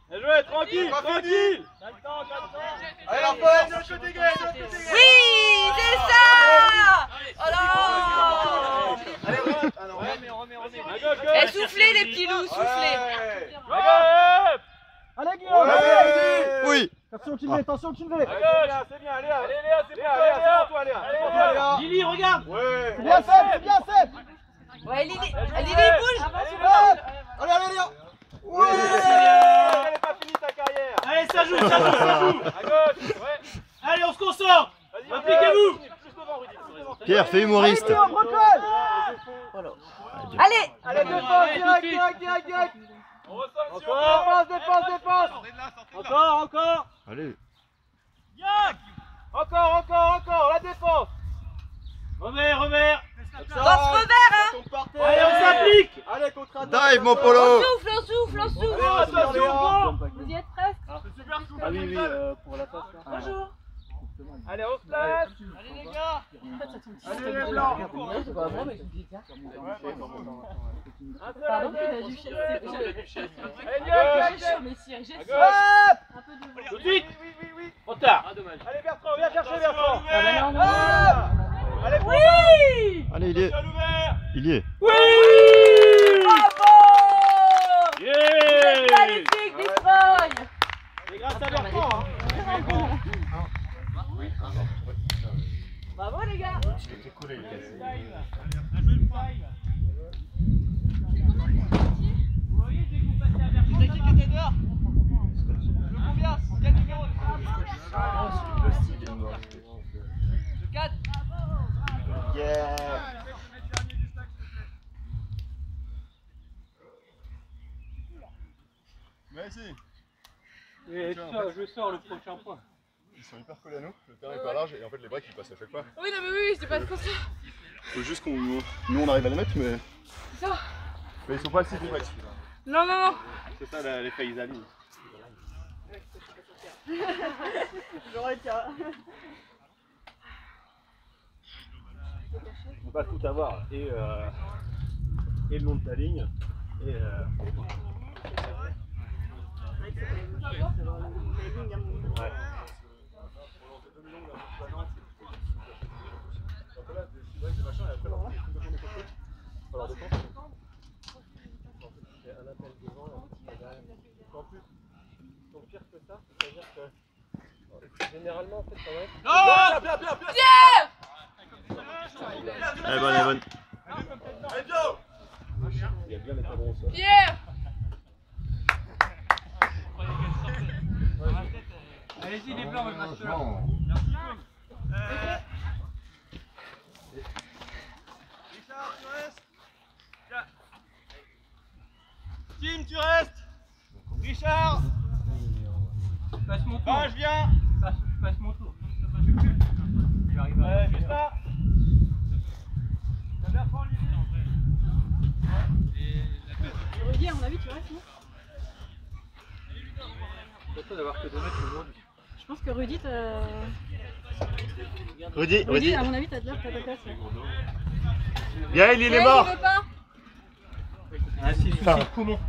Speaker 5: Bien joué, tranquille,
Speaker 8: Pas
Speaker 5: tranquille!
Speaker 8: Allez la pointe.
Speaker 7: Oui, c'est ça. Oh là.
Speaker 8: Allez,
Speaker 7: Et soufflez les petits loups, soufflez.
Speaker 5: Allez, Guillaume!
Speaker 1: Oui.
Speaker 5: Attention qu'il met, c'est bien, Léa! Allez, Léa, c'est bien, toi, Léa! Lily, regarde!
Speaker 8: Ouais.
Speaker 5: C'est bien, Seb!
Speaker 7: Ouais Lily, Lily bouge.
Speaker 8: Allez Léa.
Speaker 5: Ouais! Elle n'est pas finie ta carrière! Allez, ça joue! À gauche! Ouais! Allez, on se concentre! Impliquez-vous! Plus devant, Rudy!
Speaker 1: Pierre, fais humoriste.
Speaker 7: Allez.
Speaker 5: Allez, défense, direct! On ressent défense! Encore!
Speaker 1: Allez.
Speaker 5: Encore! La défense! Revers!
Speaker 7: Dans ce revers hein.
Speaker 5: Allez, on s'applique!
Speaker 8: Allez, contre-attaque.
Speaker 1: Dive, mon polo.
Speaker 7: On souffle.
Speaker 5: Allez, attention!
Speaker 7: Vous y êtes presque.
Speaker 5: Ah oui, pour la passe.
Speaker 7: Bonjour.
Speaker 5: Allez, on se place! Allez, les gars! Allez, les blancs!
Speaker 10: Pardon, tu l'as dû chasser.
Speaker 5: Tout de suite! Trop tard! Allez, Bertrand, viens chercher Bertrand! Allez,
Speaker 7: Oui.
Speaker 1: Allez, il y est. Il y est.
Speaker 5: Oui!
Speaker 7: Bravo.
Speaker 5: Yeah!
Speaker 7: Magnifique, Destroy.
Speaker 5: C'est grâce à Bertrand, hein!
Speaker 7: Bravo les gars.
Speaker 3: C'était cool, il est cassé.
Speaker 5: Vous voyez, dès que vous passez à Bertrand, c'est qui qui était dehors? Le combien? Quel numéro? Le 4.
Speaker 8: Yeah.
Speaker 3: Vas-y.
Speaker 5: Et je sors le prochain point.
Speaker 3: Ils sont hyper collés à nous, le terrain est pas large et en fait les breaks ils passent à chaque fois.
Speaker 7: Oui, non mais oui, c'est pas comme ça.
Speaker 3: Faut juste qu'on. Nous on arrive à les mettre mais.
Speaker 7: C'est ça.
Speaker 3: Mais ils sont pas assez complexes.
Speaker 7: Non.
Speaker 3: C'est ça l'effet Isaline.
Speaker 10: Je retiens.
Speaker 3: On peut pas tout avoir. Et le nom de ta ligne. Et ouais.
Speaker 8: Généralement, en fait, ça va être.
Speaker 7: Pierre.
Speaker 1: Elle est bonne, elle est bonne.
Speaker 7: Pierre.
Speaker 5: Allez-y, les blancs, le reste là. Tim, tu restes. Richard.
Speaker 4: Passe mon tour.
Speaker 5: Je viens.
Speaker 4: Passe mon tour.
Speaker 5: Il arrive à juste là.
Speaker 10: Rudy, à mon avis, tu restes, non?
Speaker 4: C'est toi d'avoir que 2 matchs aujourd'hui.
Speaker 10: Je pense que Rudy,
Speaker 3: Rudy,
Speaker 10: à mon avis, t'as de l'air que t'as ta place.
Speaker 3: Gaël, il est mort.
Speaker 7: Il veut pas.
Speaker 4: Ah si, souci de poumon.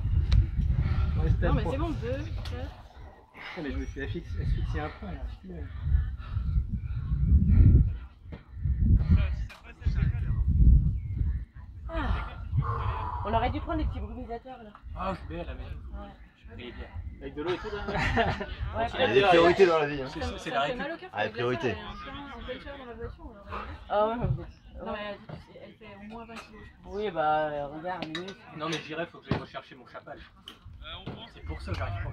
Speaker 10: Non, mais c'est bon, 2, 4.
Speaker 4: Mais je me suis asphyxié un point là.
Speaker 2: On aurait dû prendre des petits brumisateurs là.
Speaker 4: Ah, c'est belle la maison.
Speaker 5: Avec de l'eau et tout là.
Speaker 2: Ouais,
Speaker 3: Il y a des priorités dans la vie. Hein.
Speaker 4: C'est la
Speaker 10: fait mal au cœur.
Speaker 3: Ah, les priorités.
Speaker 10: On fait le faire dans la voiture.
Speaker 2: Ah ouais,
Speaker 10: Non, mais elle fait au moins 20 kilos.
Speaker 2: oui, bah regarde, minute.
Speaker 4: Non mais j'irai, faut que j'aille rechercher mon chapal. C'est pour ça que j'arrive pas.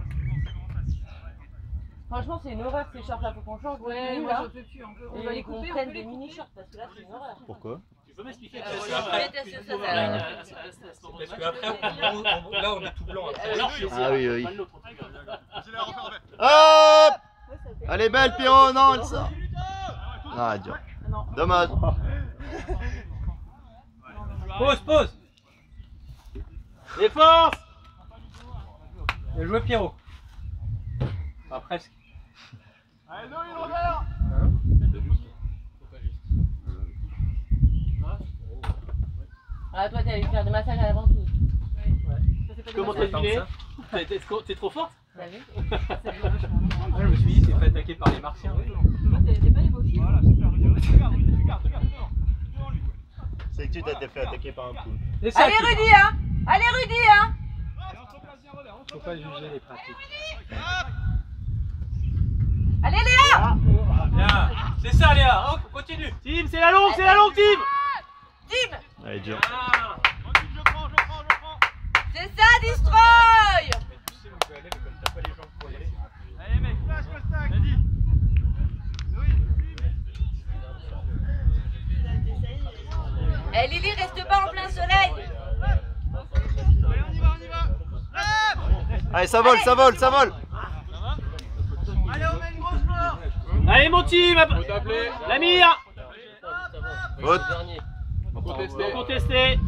Speaker 2: Franchement, c'est une horreur ces shorts là, faut qu'on change.
Speaker 10: Ouais,
Speaker 2: nous,
Speaker 10: moi
Speaker 2: là.
Speaker 10: j'en peux plus. On va les
Speaker 2: qu'on
Speaker 10: couper, on
Speaker 2: prenne
Speaker 10: peut
Speaker 2: des
Speaker 10: les couper.
Speaker 2: mini shorts parce que là, c'est une horreur.
Speaker 3: Pourquoi?
Speaker 5: Tu peux m'expliquer
Speaker 4: Parce qu'après, là on est tout blanc.
Speaker 3: Ah oui, oui. Hop! Elle est belle, Pierrot, non, elle sort. Ah, dur. Dommage.
Speaker 5: Pause. Défense.
Speaker 4: Bien joué Pierrot. Enfin presque.
Speaker 6: Allez, non, il revient.
Speaker 2: Ah, toi, t'es allé faire des massages à la ventouse.
Speaker 5: Comment t'as filé? T'es trop forte?
Speaker 2: T'as vu?
Speaker 4: Je me suis dit, c'est fait attaquer par les martiens.
Speaker 10: T'es pas hémophile.
Speaker 3: C'est que tu t'es fait attaquer par un poule.
Speaker 7: Allez Rudy, hein. Allez Rudy, hein.
Speaker 4: Faut pas juger les pratiques.
Speaker 7: Allez Léa.
Speaker 5: Bien. C'est ça Léa, oh, continue. Tim, c'est la longue, Tim.
Speaker 7: Tim.
Speaker 3: Elle est dure.
Speaker 5: Ah.
Speaker 7: C'est ça, destroy.
Speaker 6: Allez, mec, flash, contact. Vas-y.
Speaker 7: Eh Lily, reste pas en plein soleil.
Speaker 6: Allez, on y va.
Speaker 3: Allez, ça vole.
Speaker 6: Allez, on met une grosse mort.
Speaker 5: Allez mon team. La mire.
Speaker 3: Faute.
Speaker 5: Contesté.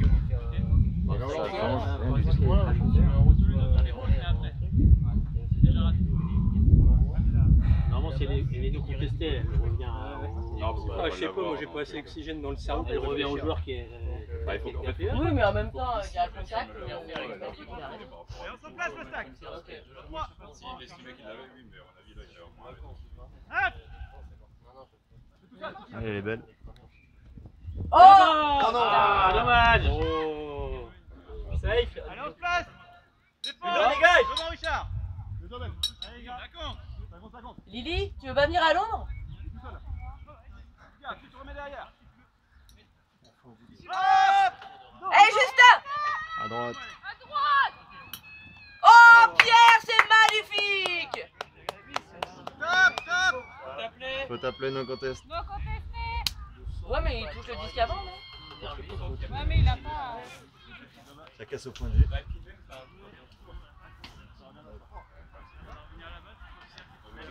Speaker 5: Normalement, si elle est non contestée, elle revient à...
Speaker 4: Je sais pas, moi j'ai pas assez d'oxygène dans le cerveau.
Speaker 5: Elle revient au joueur qui est...
Speaker 2: Oui, mais en même temps, il y a le contact.
Speaker 6: Et on se place le stack.
Speaker 3: Elle est belle.
Speaker 2: Oh!
Speaker 5: Ah, dommage.
Speaker 4: Oh.
Speaker 5: Safe.
Speaker 6: Allez, on se place. Défense.
Speaker 5: Dégage.
Speaker 6: Devant Richard. Allez, les gars. 50.
Speaker 2: Lily, tu veux pas venir à Londres?
Speaker 6: Regarde, tu te remets derrière.
Speaker 7: Eh Justin.
Speaker 3: À droite.
Speaker 7: Oh Pierre, c'est magnifique.
Speaker 6: Top.
Speaker 3: Faut t'appeler non contest.
Speaker 2: Ouais, mais il touche le disque avant, non?
Speaker 10: Ouais, mais il a pas.
Speaker 3: Ça casse au point de vue.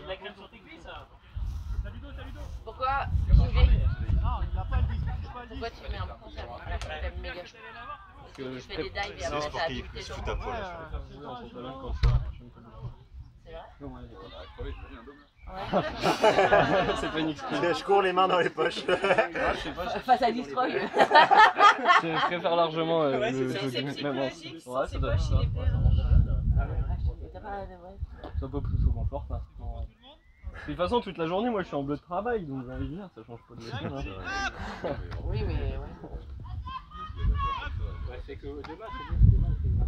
Speaker 5: La crème sur tes cuisses.
Speaker 2: Pourquoi tu me fais...
Speaker 6: Non, il a pas le disque.
Speaker 2: Pourquoi tu mets un concert? C'est méga chaud. Parce que je fais des dives et
Speaker 3: C'est
Speaker 2: après
Speaker 3: juste pour
Speaker 2: ça
Speaker 3: qu'il
Speaker 2: pique tes
Speaker 3: se
Speaker 2: jambes.
Speaker 3: foute à poil.
Speaker 2: C'est vrai?
Speaker 3: C'est pas une excuse. Je cours les mains dans les poches.
Speaker 2: Face à Destroy.
Speaker 8: Je préfère largement le
Speaker 2: c'est
Speaker 8: même
Speaker 2: psychologique.
Speaker 8: Ouais, ça
Speaker 10: C'est
Speaker 8: doit
Speaker 10: pas chez les
Speaker 2: T'as pas de... Ouais.
Speaker 8: C'est un peu plus souvent fort. De toute façon, toute la journée, moi je suis en bleu de travail, donc j'ai envie de dire, ça change pas de la semaine. Hein.
Speaker 2: Oui, mais ouais.
Speaker 4: C'est que demain, c'est bien.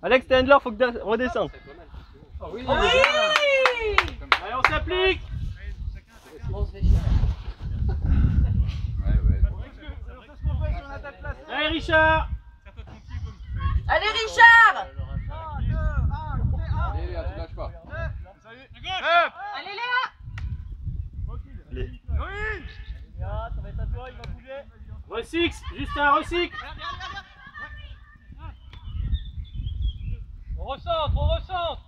Speaker 8: Alex Tendler, faut que redescendre.
Speaker 2: Oui!
Speaker 5: Allez, on s'applique.
Speaker 2: On se fait chier.
Speaker 5: Allez Richard.
Speaker 7: Allez Richard.
Speaker 9: Allez, Léa, tu lâches pas.
Speaker 10: Allez Léa.
Speaker 3: Les-
Speaker 5: Re-six, Justin, re-six.
Speaker 8: On recentre.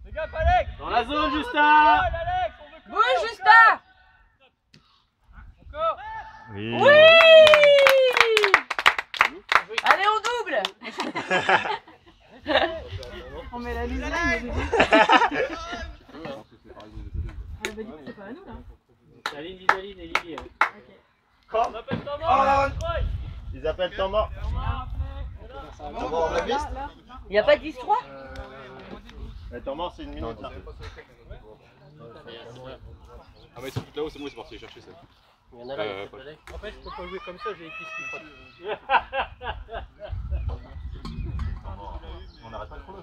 Speaker 8: Fais gaffe, Alex.
Speaker 5: Dans la zone, Justin.
Speaker 2: Bouge, Justin.
Speaker 8: Encore.
Speaker 1: Oui.
Speaker 2: Oui. Allez, on double.
Speaker 10: On met la ligne. C'est pas à nous là.
Speaker 5: Saline, Isaline et Lily.
Speaker 3: Quand
Speaker 5: On appelle temps mort.
Speaker 3: ils appellent temps mort. Temps mort, on l'a viste.
Speaker 2: Il n'y a pas de 10-3.
Speaker 3: Temps mort, c'est une minute là.
Speaker 9: Ah, mais ils sont toutes là-haut, c'est moi, c'est parti les chercher ça.
Speaker 5: Il y en a là. En fait, je peux pas jouer comme ça, j'ai les pistes qui frottent.
Speaker 3: On n'arrête pas le chrono.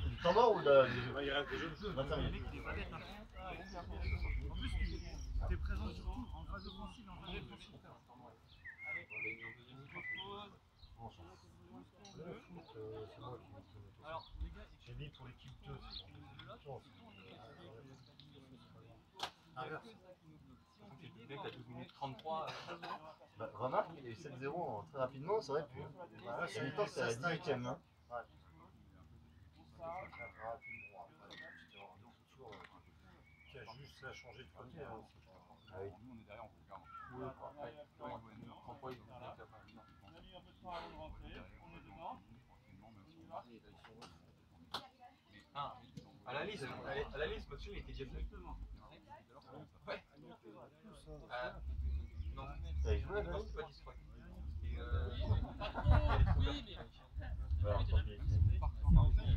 Speaker 3: Du temps mort ou de... Il reste des jeux. 25 minutes.
Speaker 6: En plus, tu es présent surtout en phase offensive et en phase défensive.
Speaker 3: J'ai dit pour l'équipe 2, c'est inverse.
Speaker 9: T'as 12 minutes 33.
Speaker 3: Bah, remarque, il y a eu 7-0 très rapidement, ça aurait pu. La mi-temps, c'était à la 18ème. Hein. Qui a juste changé de côté. Ah oui.
Speaker 9: Nous, on est derrière, on peut faire. Oui, après, 33, ils ont bien capable. À la liste, monsieur, il était déjà venu. Ouais. Non.
Speaker 3: T'as joué là,
Speaker 9: Non, c'était pas Destroy.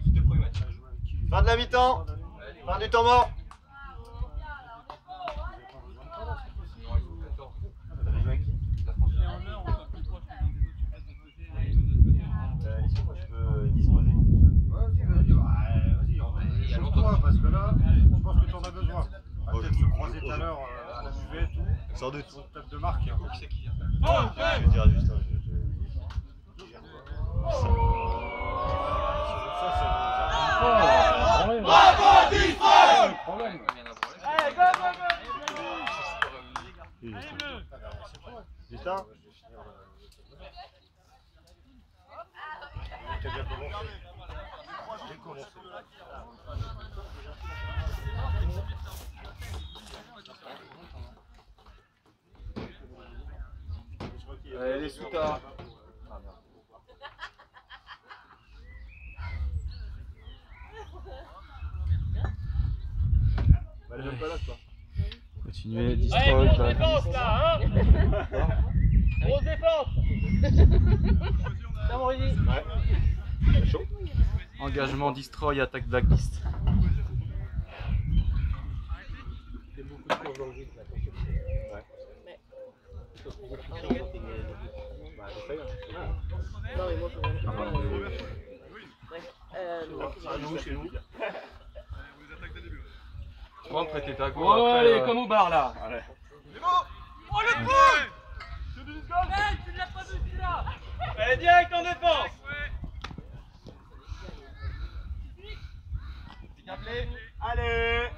Speaker 9: Deux premiers matchs.
Speaker 3: Fin de la mi-temps. Fin du temps mort. T'avais joué avec qui? Ici, moi je peux disposer. Vas-y, chauffe-toi parce que là, je pense que tu en as besoin. On va peut-être se croiser tout à l'heure à la buvette ou sans doute. Peut-être de marque. Qui c'est qui? Je dirais juste.
Speaker 6: Bravo, Destroy!
Speaker 3: Justin? T'as bien commencé. J'ai commencé.
Speaker 9: Allez, les sous-tards.
Speaker 6: Bah, elle est même pas là, toi.
Speaker 1: Continuez, Destroy.
Speaker 5: Allez, grosse défense là, hein. Grosse défense. C'est bon, Rudy.
Speaker 3: Ouais. Chaud.
Speaker 1: Engagement, Destroy, attaque Blacklist.
Speaker 5: C'est beaucoup de courses dans le vide là. Non, mais moi,
Speaker 3: Chez nous.
Speaker 9: Prends, prêtez ta go.
Speaker 5: oh, allez, comme au bar là.
Speaker 3: Allez.
Speaker 6: Oh, le coup!
Speaker 5: Allez, direct en défense.
Speaker 3: Allez.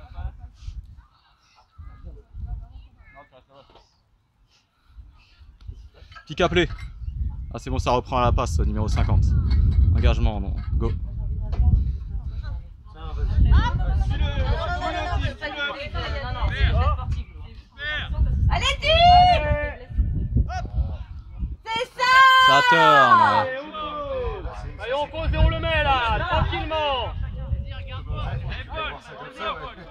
Speaker 1: Pick appelé. Ah c'est bon, ça reprend à la passe, numéro 50. Engagement, non. Go.
Speaker 7: Allez, tire! C'est ça!
Speaker 1: Ça tourne.
Speaker 5: Allez, on pose et on le met là, tranquillement.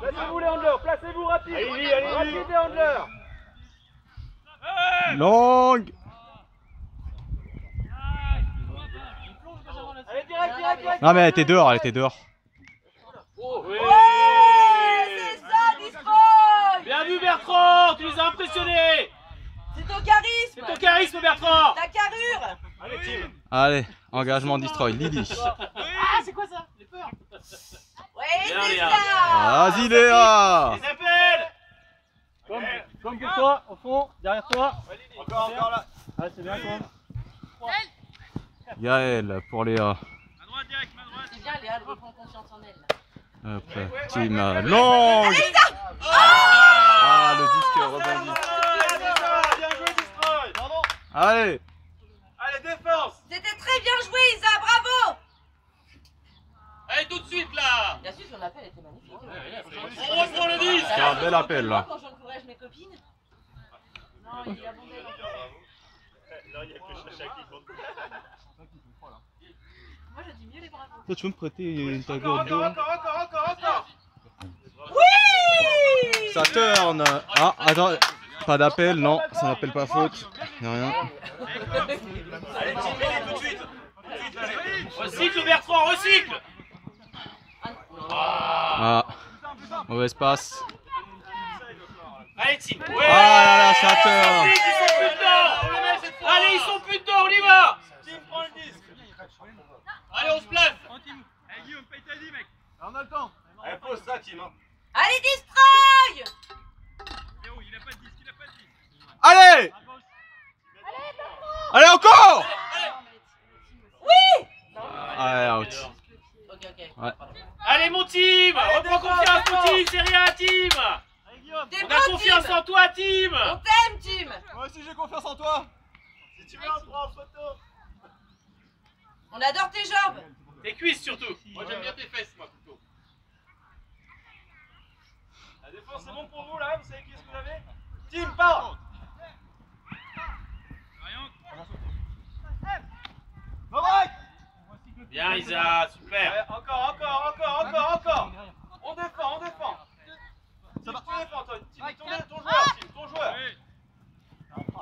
Speaker 5: Placez-vous les handlers, placez-vous rapide. Allez, rapide les handlers.
Speaker 1: Longue.
Speaker 5: Allez, direct.
Speaker 1: Non mais elle était dehors, elle était dehors.
Speaker 5: Oui.
Speaker 7: C'est ça, Destroy!
Speaker 5: Bien vu Bertrand, tu les as impressionnés.
Speaker 7: C'est ton charisme!
Speaker 5: C'est ton charisme Bertrand.
Speaker 7: Ta carrure!
Speaker 5: Allez, team.
Speaker 1: Allez, engagement, Destroy. Lily.
Speaker 5: Ah, c'est quoi ça? J'ai peur.
Speaker 7: Oui,
Speaker 5: Bien,
Speaker 7: c'est
Speaker 5: Léa.
Speaker 7: ça!
Speaker 1: Vas-y Léa.
Speaker 5: Les appels.
Speaker 8: Comme pour toi, au fond, derrière toi.
Speaker 3: Encore là.
Speaker 8: Ah, c'est bien, toi.
Speaker 1: Yael pour Léa.
Speaker 2: C'est bien, Léa, elle reprend confiance en elle.
Speaker 1: Après, team longue. Ah, le disque rebondit.
Speaker 5: Bien joué, Destroy.
Speaker 1: Allez.
Speaker 5: Allez, défense.
Speaker 7: C'était très bien joué, Isa, bravo.
Speaker 5: Allez, tout de suite là.
Speaker 2: Bien sûr, son appel était magnifique.
Speaker 5: On reprend le disque.
Speaker 1: C'est un bel appel là.
Speaker 2: Quand j'encourage mes copines.
Speaker 10: Non, il est abondé.
Speaker 5: Là, il y a que Chacha qui compte.
Speaker 10: Moi, je dis mieux les bravos.
Speaker 1: Toi, tu veux me prêter une
Speaker 5: Encore,
Speaker 1: tagore d'eau?
Speaker 5: encore.
Speaker 7: Oui.
Speaker 1: Ça turn. Ah, attends. Pas d'appel, non. Ça n'appelle pas faute. Y'a rien.
Speaker 5: Allez, Timmy, tout de suite. Recycle, Bertrand, recycle.
Speaker 1: Ah. Mauvaise passe.
Speaker 5: Allez, Tim. Ouais.
Speaker 1: Ah là là, ça turn.
Speaker 5: Ils sont plus dedans. Allez, ils sont plus dedans, on y va. Tim, prends le disque. Allez, on se place. Allez, Guillaume, paye ta vie, mec.
Speaker 6: On a le temps.
Speaker 5: Allez, pose ça, Tim.
Speaker 7: Allez, Destroy.
Speaker 5: Il a pas de disque,
Speaker 1: Allez. Allez, encore.
Speaker 7: Oui.
Speaker 1: Allez, out.
Speaker 2: Ok.
Speaker 1: Ouais.
Speaker 5: Allez, mon team. Reprends confiance, mon team. C'est rien, Tim. On a confiance en toi, Tim.
Speaker 7: On t'aime, Tim.
Speaker 6: Moi aussi j'ai confiance en toi.
Speaker 5: Si tu veux, on te prend en photo.
Speaker 7: On adore tes jambes.
Speaker 5: Tes cuisses surtout. Moi j'aime bien tes fesses, moi plutôt. La défense c'est bon pour vous là, vous savez qui est-ce que vous avez? Tim, part. Bien Isa, super. Ouais, encore. On défend. Tim, tu défends toi. Tim, ton joueur.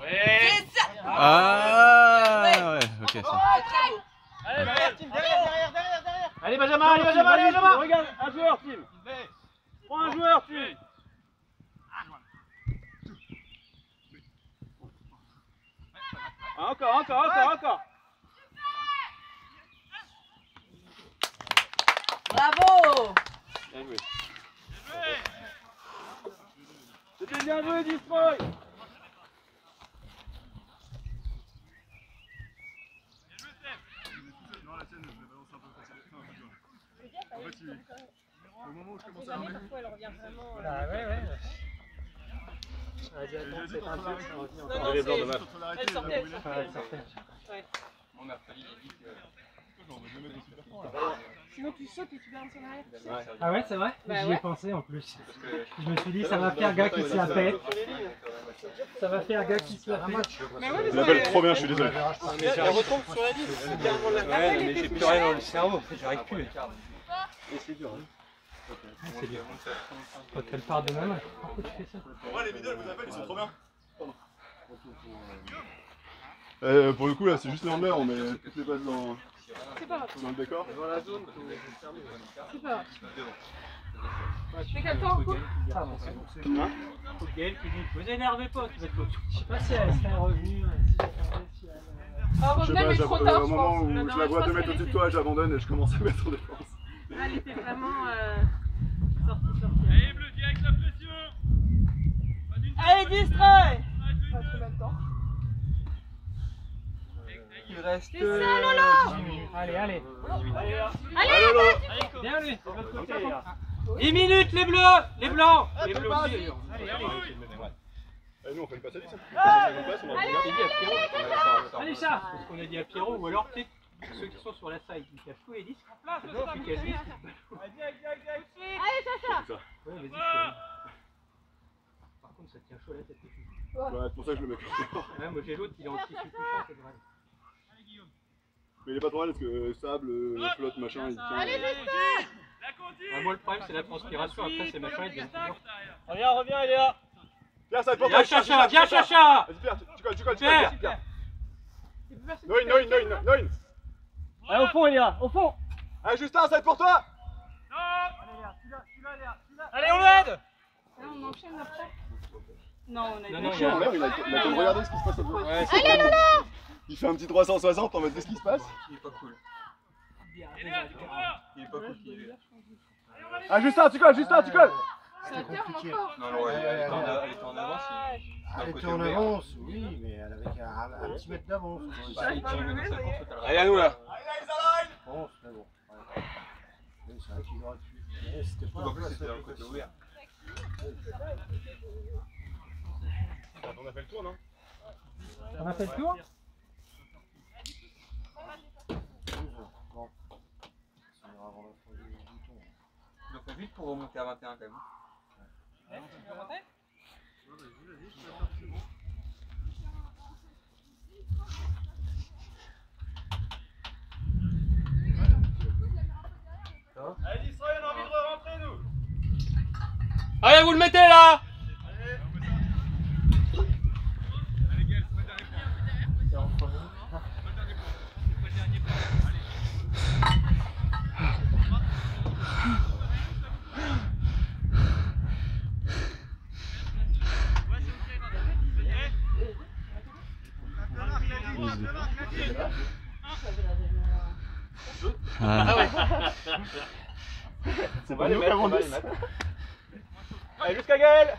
Speaker 5: Ouais.
Speaker 7: C'est ça.
Speaker 1: Ah ouais, ok. Ça.
Speaker 7: C'est très beau.
Speaker 5: Allez, Tim, derrière. Allez, Benjamin. Regarde, un joueur, Tim. Prends un joueur, Tim. Encore.
Speaker 2: Bravo.
Speaker 5: Bien joué. C'était bien joué, Destroy.
Speaker 6: Au moment où je commence à remettre.
Speaker 10: Parfois, elle revient vraiment.
Speaker 8: C'est un peu, ça revient encore.
Speaker 10: Non,
Speaker 8: Les blancs,
Speaker 10: c'est-
Speaker 8: dommage.
Speaker 10: Elle sortait.
Speaker 8: Ouais, sortait.
Speaker 10: Ouais.
Speaker 9: Mon mercredi, j'ai dit que.
Speaker 10: Sinon, tu sautes et tu gardes son arrière. tu sais.
Speaker 9: Ouais.
Speaker 11: Ah ouais, c'est vrai?
Speaker 10: Bah
Speaker 11: J'y ai
Speaker 10: ouais.
Speaker 11: pensé en plus.
Speaker 9: Parce que
Speaker 11: Je me suis dit, ça va faire gars qui se la pète. Ça va faire gars qui se la pète.
Speaker 10: Mais ouais, mais
Speaker 6: Je l'appelle trop bien, je suis désolé.
Speaker 5: Elle retombe sur la liste. C'est bien avant la
Speaker 8: Ouais, mais j'ai plus rien dans le cerveau, j'arrive plus.
Speaker 5: Et c'est dur.
Speaker 11: C'est dur. Quand elle part de même, pourquoi tu fais ça?
Speaker 6: Ouais, les vidéos, je vous appelle, ils sont trop bien. Pour le coup, là, c'est juste l'envers, on met toutes les bases dans
Speaker 10: c'est pas grave.
Speaker 6: le décor.
Speaker 5: Dans la zone.
Speaker 10: C'est pas grave. Décale-toi en cours.
Speaker 11: Faut que Gaël qui dit, vous énervez pas, tu vas être coach. Je sais pas si elle serait revenue.
Speaker 10: Ah,
Speaker 6: Je sais
Speaker 10: revenez,
Speaker 6: pas,
Speaker 10: mais trop tard,
Speaker 6: au
Speaker 10: je
Speaker 6: moment
Speaker 10: pense.
Speaker 6: où
Speaker 10: Non,
Speaker 6: je la vois
Speaker 10: pense
Speaker 6: 2 mètres
Speaker 10: qu'elle
Speaker 6: au-dessus de toi, j'abandonne et je commence à mettre en défense.
Speaker 10: Elle était vraiment sortie.
Speaker 5: Allez, bleu, direct la pression.
Speaker 2: Allez, Destroy.
Speaker 10: Pas trop même temps.
Speaker 8: Il reste.
Speaker 10: C'est ça, Lolo.
Speaker 11: Allez, allez.
Speaker 10: Allez,
Speaker 11: Bien lui, de l'autre côté, les gars. 10 minutes, les bleus, les blancs. Les bleus aussi, d'ailleurs. Allez, allez.
Speaker 6: Nous, on fait une passe à 10. On a
Speaker 11: Allez, ça. C'est ce qu'on a dit à Pierrot, ou alors, tu sais, ceux qui sont sur la side, ils cachent tous les disques. Celui qui a le disque,
Speaker 10: Allez, Sacha.
Speaker 11: ouais, vas-y, fais-le. Par contre, ça tient chaud la tête.
Speaker 6: Ouais, c'est pour ça que je le mets.
Speaker 11: Ouais, moi j'ai l'autre, il est en tissu couchant, c'est vrai.
Speaker 6: Mais il est pas trop mal parce que sable, flotte, machin, il tient.
Speaker 10: Allez, Justin.
Speaker 11: Ah, moi, le problème, c'est la transpiration, après, c'est machin, il devient toujours.
Speaker 5: Reviens, Eléa.
Speaker 6: Pierre, ça va être pour
Speaker 11: Viens,
Speaker 6: toi.
Speaker 11: Chacha, viens, Chacha.
Speaker 6: Vas-y, Pierre, tu colles,
Speaker 11: Pierre.
Speaker 6: Pierre.
Speaker 10: Il peut personne.
Speaker 6: Noin.
Speaker 11: Allez, au fond, Eléa, au fond.
Speaker 6: Allez, Justin, ça va être pour toi.
Speaker 5: Allez, on l'aide.
Speaker 10: Là, on enchaîne après. Non, on a
Speaker 11: Non,
Speaker 10: eu
Speaker 11: non,
Speaker 10: le
Speaker 11: il y a-
Speaker 10: choix.
Speaker 6: Il a le temps de regarder ce qui se passe.
Speaker 8: Ouais,
Speaker 10: Allez, Lolo.
Speaker 6: Il fait un petit 360 en mode qu'est-ce qui se passe.
Speaker 8: il est pas cool. Il est pas cool.
Speaker 6: Ah, Justin, tu colles.
Speaker 10: Ça alterne encore.
Speaker 8: Non, non, ouais, elle était en avance.
Speaker 3: Elle était en avance, oui, mais elle avait un petit mètre d'avance.
Speaker 9: Allez, à nous là.
Speaker 3: Bon, c'était bon. Oui, c'est vrai qu'il aurait pu. Mais c'était pas
Speaker 9: En plus, c'était dans le côté ouvert.
Speaker 6: On a fait le tour, non?
Speaker 11: On a fait le tour?
Speaker 3: Bon.
Speaker 9: Donc on fait vite pour remonter à 21 quand même.
Speaker 5: Allez, Israël, on a envie de rentrer, nous. Allez, vous le mettez là.
Speaker 1: Ah ouais.
Speaker 8: C'est pas les mettre, on va les mettre.
Speaker 5: Allez, jusqu'à Gaël.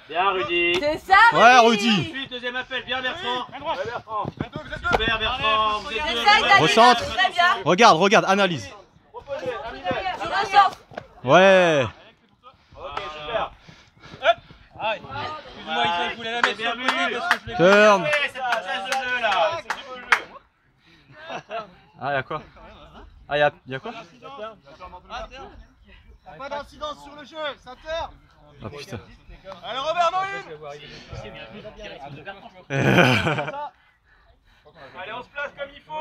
Speaker 5: Bien, Rudy.
Speaker 2: C'est ça,
Speaker 1: Ouais, Rudy.
Speaker 5: Ensuite, deuxième appel, bien Bertrand. Super Bertrand, vous êtes
Speaker 2: C'est
Speaker 5: deux.
Speaker 2: ça, Xavier.
Speaker 1: Recentre.
Speaker 2: Très bien.
Speaker 1: Regarde, analyse.
Speaker 2: Je recentre.
Speaker 1: Ouais.
Speaker 5: Ok, super.
Speaker 11: Ah, excuse-moi, Isa, je voulais la mettre sur le côté parce que je l'ai
Speaker 1: Turn.
Speaker 5: Ouais, cette petite chaise de jeu là.
Speaker 1: Ah, y'a quoi? Ah, y'a quoi?
Speaker 3: Pas d'incidence sur le jeu, ça terre.
Speaker 1: Ah putain.
Speaker 6: Allez, Robert, non, une.
Speaker 5: Allez, on se place comme il faut.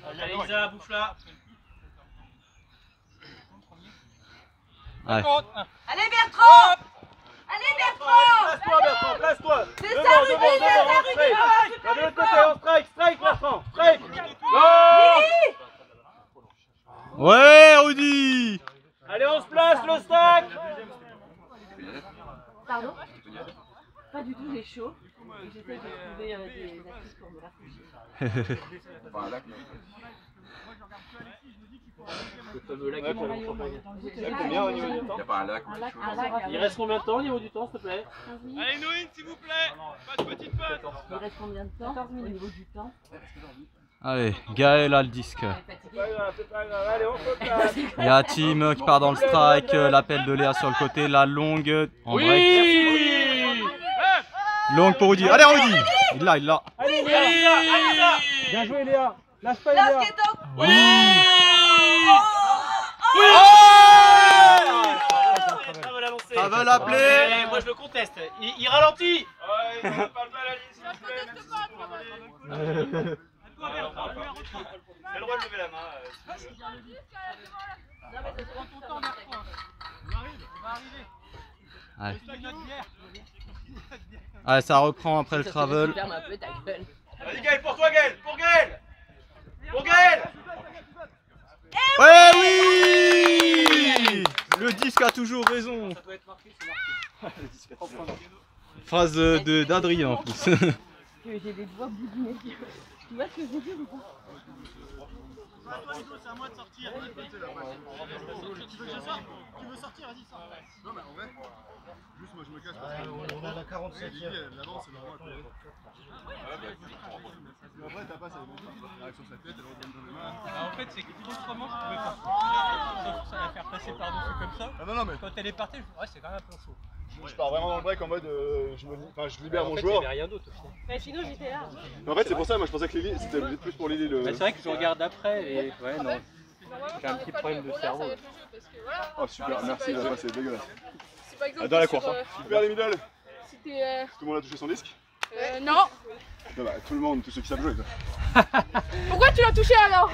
Speaker 5: Allez, Isa, bouffe là.
Speaker 1: Ouais.
Speaker 7: Allez Bertrand. Allez Bertrand.
Speaker 5: Place-toi, Bertrand, place-toi.
Speaker 7: C'est ça, Rudy, c'est ça, Rudy.
Speaker 5: Là, de l'autre côté, on strike, Bertrand. Strike. Go.
Speaker 1: Ouais, Rudy.
Speaker 5: Allez, on se place, le stack.
Speaker 2: Pardon? Pas du tout, j'ai chaud. J'essaie de trouver des astuces pour me rafraîchir.
Speaker 9: Enfin, là,
Speaker 5: Le fameux lac.
Speaker 8: Combien au niveau du temps?
Speaker 9: il n'y a pas un lac ou quelque chose.
Speaker 5: Il reste combien de temps au niveau du temps, s'il te plaît?
Speaker 11: Allez, Noïne, s'il vous plaît. Pas de petite patte.
Speaker 2: Il reste combien de temps au niveau du temps?
Speaker 1: Allez, Gaël a le disque.
Speaker 5: C'est pas grave, allez, on se place.
Speaker 1: Il y a Tim qui part dans le strike, l'appel de Léa sur le côté, la longue en break.
Speaker 5: Oui.
Speaker 1: Longue pour Rudy. Allez, Rudy. Il l'a.
Speaker 5: Allez, Léa.
Speaker 11: Bien joué, Léa. Lâche pas,
Speaker 7: Là,
Speaker 11: Léa.
Speaker 7: ce qui est top.
Speaker 1: Oui. Ça veut l'appeler.
Speaker 5: Moi je le conteste. Il ralentit.
Speaker 6: Ouais, il va pas le mal à l'île, s'il vous plaît. Même si c'est
Speaker 5: T'as le droit de lever la main.
Speaker 1: Ouais. Allez, ça reprend après le travel.
Speaker 2: Ferme un peu ta gueule.
Speaker 5: Vas-y, Gaël, pour toi, Gaël. Pour Gaël. Pour Gaël.
Speaker 1: Ouais, oui. Le disque a toujours raison.
Speaker 5: Ça doit être marqué, c'est marqué.
Speaker 1: Phrase d'Adrien en plus.
Speaker 2: Que j'ai des doigts boudinés. Tu vois ce que je veux dire ou pas?
Speaker 3: C'est à moi de sortir. Tu veux que je sorte? Tu veux sortir? Vas-y, sors.
Speaker 6: Non, mais en vrai, juste moi je me casse parce que.
Speaker 3: On a la 47.
Speaker 6: L'avance, c'est normal. Mais après, ta passe, elle est bonne. Elle arrive sur sa tête, elle redonne dans les mains.
Speaker 11: En fait, c'est qu'autrement, je pouvais faire ça, la faire passer par-dessus comme ça.
Speaker 6: Ah non, mais.
Speaker 11: Quand elle est partie, ouais, c'est quand même un peu chaud.
Speaker 6: Je pars vraiment dans le break en mode je libère mon
Speaker 11: en fait,
Speaker 6: joueur.
Speaker 11: il n'y avait rien d'autre au final.
Speaker 7: Mais sinon j'étais là.
Speaker 6: Mais en fait, c'est pour ça, moi je pensais que Lily, c'était plus pour Lily le.
Speaker 11: Bah, c'est vrai que je regarde après et ouais, non. J'ai un petit problème de cerveau.
Speaker 6: Oh super, merci, là, c'est dégueulasse.
Speaker 10: C'est par exemple
Speaker 6: Dans la
Speaker 10: sur,
Speaker 6: course, super les middle.
Speaker 10: Si t'es.
Speaker 6: Tout le monde a touché son disque?
Speaker 10: Non.
Speaker 6: Non, bah, tout le monde, tous ceux qui savent jouer. Quoi.
Speaker 10: Pourquoi tu l'as touché alors?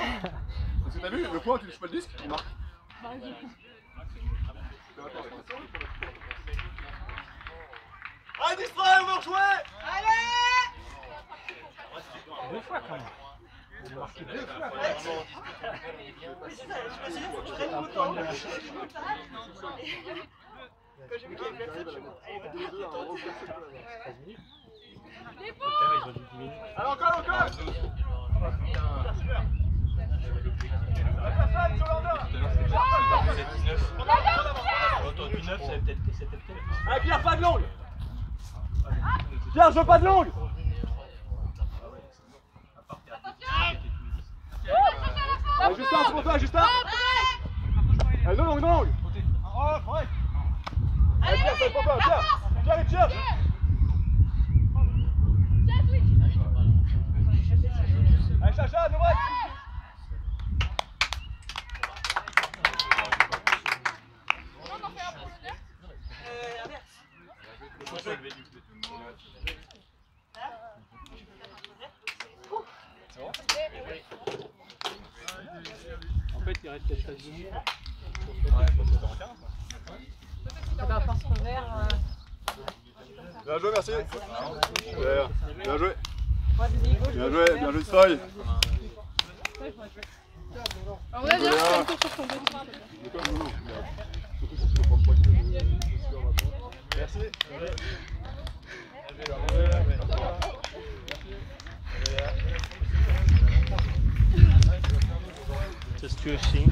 Speaker 6: Parce que t'as vu, le point, tu touches pas le disque, il marque.
Speaker 3: Allez, distrait, on va rejouer.
Speaker 7: Allez.
Speaker 11: Deux fois quand même.
Speaker 6: Allez, encore.
Speaker 5: Autour du 9, c'est avait peut-être que c'était peut-être.
Speaker 6: Allez Pierre, pas de l'angle. Pierre, je veux pas de l'angle. Allez Justin, c'est pour toi Justin. Allez, non l'angle. Allez Pierre, c'est pour toi, Pierre. Pierre et Pierre. Allez Chacha, de droite.
Speaker 11: En fait, il reste quelque chose de mieux.
Speaker 6: Bien joué, merci. Bien joué. Bien joué, Stroy.
Speaker 10: On va bien faire un tour sur ton dos.
Speaker 6: Merci.
Speaker 5: Just to see.